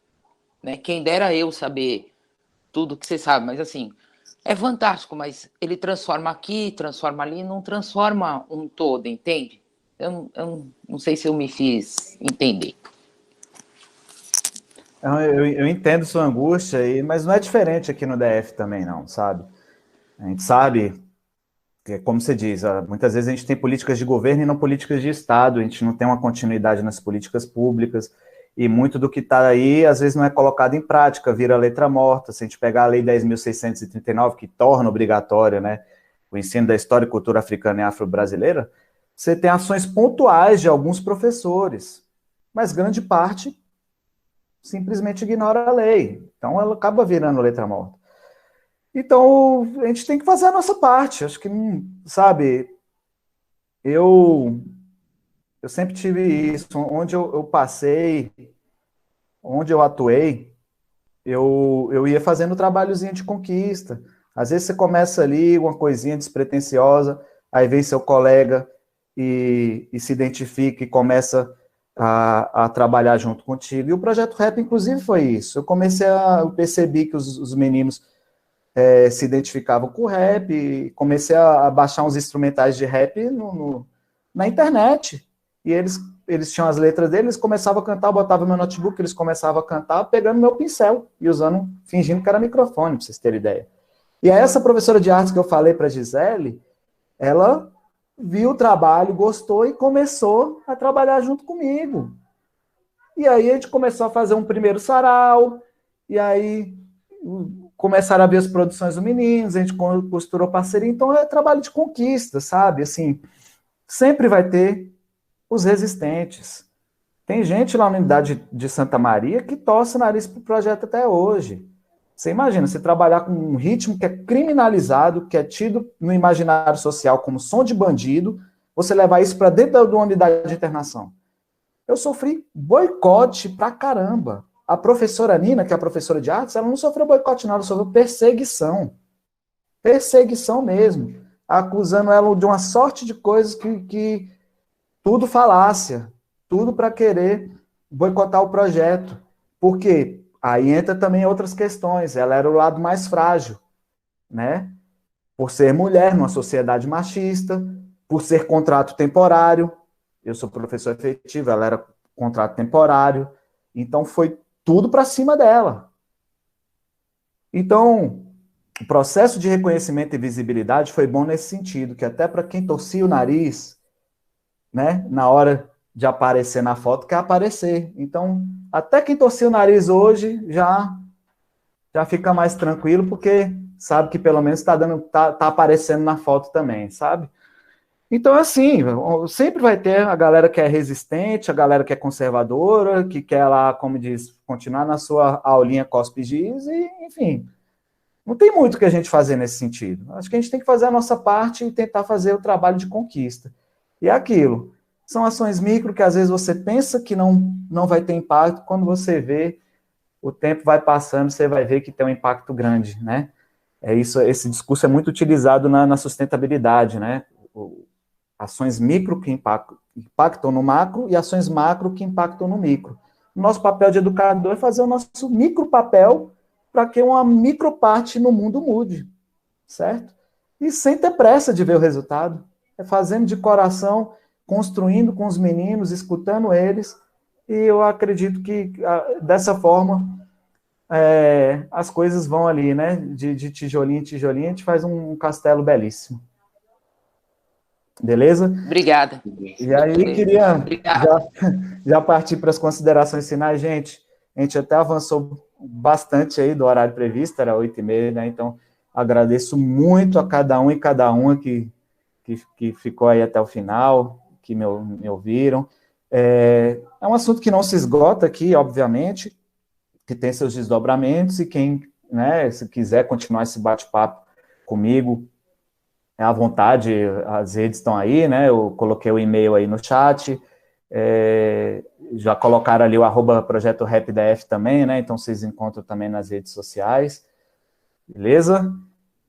né? Quem dera eu saber tudo que você sabe, mas assim, é fantástico, mas ele transforma aqui, transforma ali, não transforma um todo, entende? Eu não sei se eu me fiz entender. Eu entendo sua angústia, mas não é diferente aqui no DF também, não, sabe? A gente sabe que, como você diz, muitas vezes a gente tem políticas de governo e não políticas de Estado, a gente não tem uma continuidade nas políticas públicas, e muito do que está aí, às vezes, não é colocado em prática, vira letra morta. Se a gente pegar a Lei 10.639, que torna obrigatório, né, o ensino da história e cultura africana e afro-brasileira, você tem ações pontuais de alguns professores, mas grande parte simplesmente ignora a lei. Então, ela acaba virando letra morta. Então, a gente tem que fazer a nossa parte. Acho que, sabe, eu sempre tive isso. Onde eu passei, onde eu atuei, eu ia fazendo trabalhozinho de conquista. Às vezes você começa ali, uma coisinha despretensiosa, aí vem seu colega e se identifica e começa a trabalhar junto contigo. E o Projeto Rap, inclusive, foi isso. Eu percebi que os meninos se identificavam com o rap, e comecei a baixar uns instrumentais de rap na internet. E eles tinham as letras deles, começavam a cantar, eu botava meu notebook, eles começavam a cantar, pegando meu pincel e fingindo que era microfone, para vocês terem ideia. E aí essa professora de artes que eu falei para a Gisele, ela viu o trabalho, gostou e começou a trabalhar junto comigo. E aí a gente começou a fazer um primeiro sarau, e aí começaram a ver as produções dos meninos, a gente costurou parceria, então é trabalho de conquista, sabe? Assim, sempre vai ter os resistentes. Tem gente lá na unidade de Santa Maria que torce o nariz para o projeto até hoje. Você imagina, você trabalhar com um ritmo que é criminalizado, que é tido no imaginário social como som de bandido, você levar isso para dentro da unidade de internação. Eu sofri boicote pra caramba. A professora Nina, que é a professora de artes, ela não sofreu boicote não, ela sofreu perseguição. Perseguição mesmo. Acusando ela de uma sorte de coisas que tudo falácia, tudo para querer boicotar o projeto. Por quê? Aí entra também outras questões. Ela era o lado mais frágil, né? Por ser mulher numa sociedade machista, por ser contrato temporário. Eu sou professor efetivo, ela era contrato temporário. Então foi tudo para cima dela. Então, o processo de reconhecimento e visibilidade foi bom nesse sentido, que até para quem torcia o nariz, né, na hora de aparecer na foto, quer aparecer. Então, até quem torcia o nariz hoje já fica mais tranquilo, porque sabe que pelo menos tá aparecendo na foto também, sabe? Então, assim, sempre vai ter a galera que é resistente, a galera que é conservadora, que quer lá, como diz, continuar na sua aulinha cospe giz, e, enfim, não tem muito o que a gente fazer nesse sentido. Acho que a gente tem que fazer a nossa parte e tentar fazer o trabalho de conquista. E é aquilo. São ações micro que às vezes você pensa que não vai ter impacto, quando você vê, o tempo vai passando, você vai ver que tem um impacto grande, né? Esse discurso é muito utilizado na sustentabilidade, né? Ações micro que impactam no macro e ações macro que impactam no micro. Nosso papel de educador é fazer o nosso micro papel para que uma microparte no mundo mude, certo? E sem ter pressa de ver o resultado. É fazendo de coração, construindo com os meninos, escutando eles, e eu acredito que dessa forma as coisas vão ali, né? De tijolinho em tijolinho, a gente faz um castelo belíssimo. Beleza? Obrigada. E aí, queria já partir para as considerações finais, gente. A gente até avançou bastante aí do horário previsto, era 8h30, né? Então, agradeço muito a cada um e cada uma que ficou aí até o final, que me ouviram. É um assunto que não se esgota aqui, obviamente, que tem seus desdobramentos, e quem, né, se quiser continuar esse bate-papo comigo, é à vontade, as redes estão aí, né, eu coloquei o e-mail aí no chat, já colocaram ali o @projeto RapDF também, né, então vocês encontram também nas redes sociais, beleza?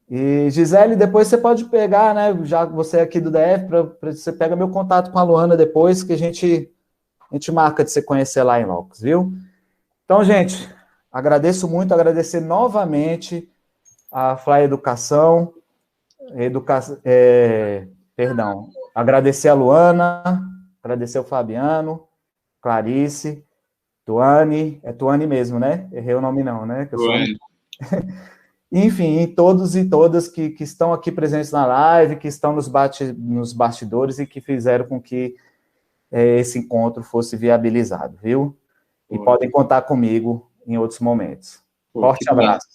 E, Gisele, depois você pode pegar, né, já você é aqui do DF, você pega meu contato com a Luana depois, que a gente marca de você conhecer lá em Locos, viu? Então, gente, agradeço muito, agradecer novamente a Fly Educação, agradecer a Luana, agradecer o Fabiano, Clarice, Tuane, é Tuane mesmo, né? Errei o nome não, né? Tuane. Enfim, todos e todas que estão aqui presentes na live, que estão nos bastidores e que fizeram com que esse encontro fosse viabilizado, viu? E podem contar comigo em outros momentos. Forte abraço.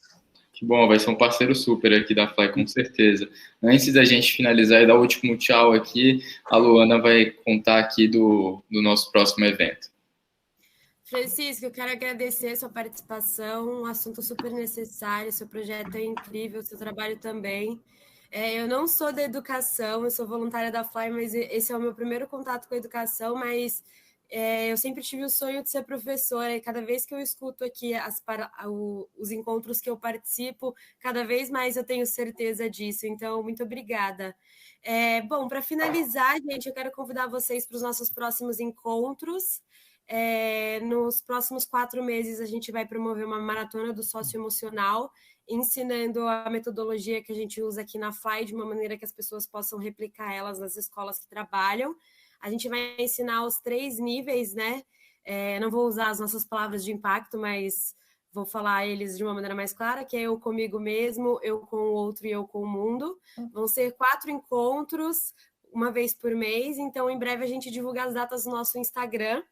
Que bom, vai ser um parceiro super aqui da Fly, com certeza. Antes da gente finalizar e dar o último tchau aqui, a Luana vai contar aqui do nosso próximo evento. Francisco, eu quero agradecer a sua participação, um assunto super necessário, seu projeto é incrível, seu trabalho também. Eu não sou da educação, eu sou voluntária da Fly, mas esse é o meu primeiro contato com a educação, mas eu sempre tive o sonho de ser professora, e cada vez que eu escuto aqui os encontros que eu participo, cada vez mais eu tenho certeza disso, então muito obrigada. Bom, para finalizar, gente, eu quero convidar vocês para os nossos próximos encontros. Nos próximos 4 meses a gente vai promover uma maratona do socioemocional, ensinando a metodologia que a gente usa aqui na Fly de uma maneira que as pessoas possam replicar elas nas escolas que trabalham. A gente vai ensinar os 3 níveis, né? Não vou usar as nossas palavras de impacto, mas vou falar eles de uma maneira mais clara, que é eu comigo mesmo, eu com o outro e eu com o mundo. Vão ser 4 encontros, uma vez por mês, então em breve a gente divulga as datas no nosso Instagram.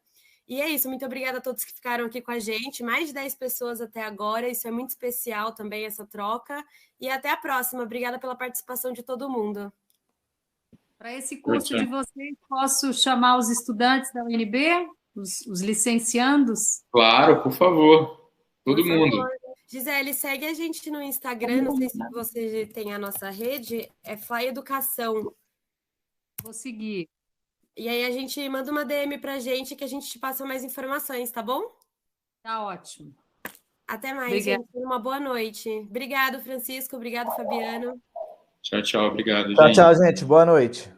E é isso, muito obrigada a todos que ficaram aqui com a gente, mais de 10 pessoas até agora, isso é muito especial também, essa troca, e até a próxima, obrigada pela participação de todo mundo. Para esse curso de vocês, posso chamar os estudantes da UNB, os licenciandos? Claro, por favor, todo mundo. Favor. Gisele, segue a gente no Instagram, não sei se você tem a nossa rede, é Fly Educação. Vou seguir. E aí a gente manda uma DM pra gente que a gente te passa mais informações, tá bom? Tá ótimo. Até mais, gente. Uma boa noite. Obrigado, Francisco. Obrigado, Fabiano. Tchau, tchau. Obrigado, gente. Tchau, gente. Boa noite.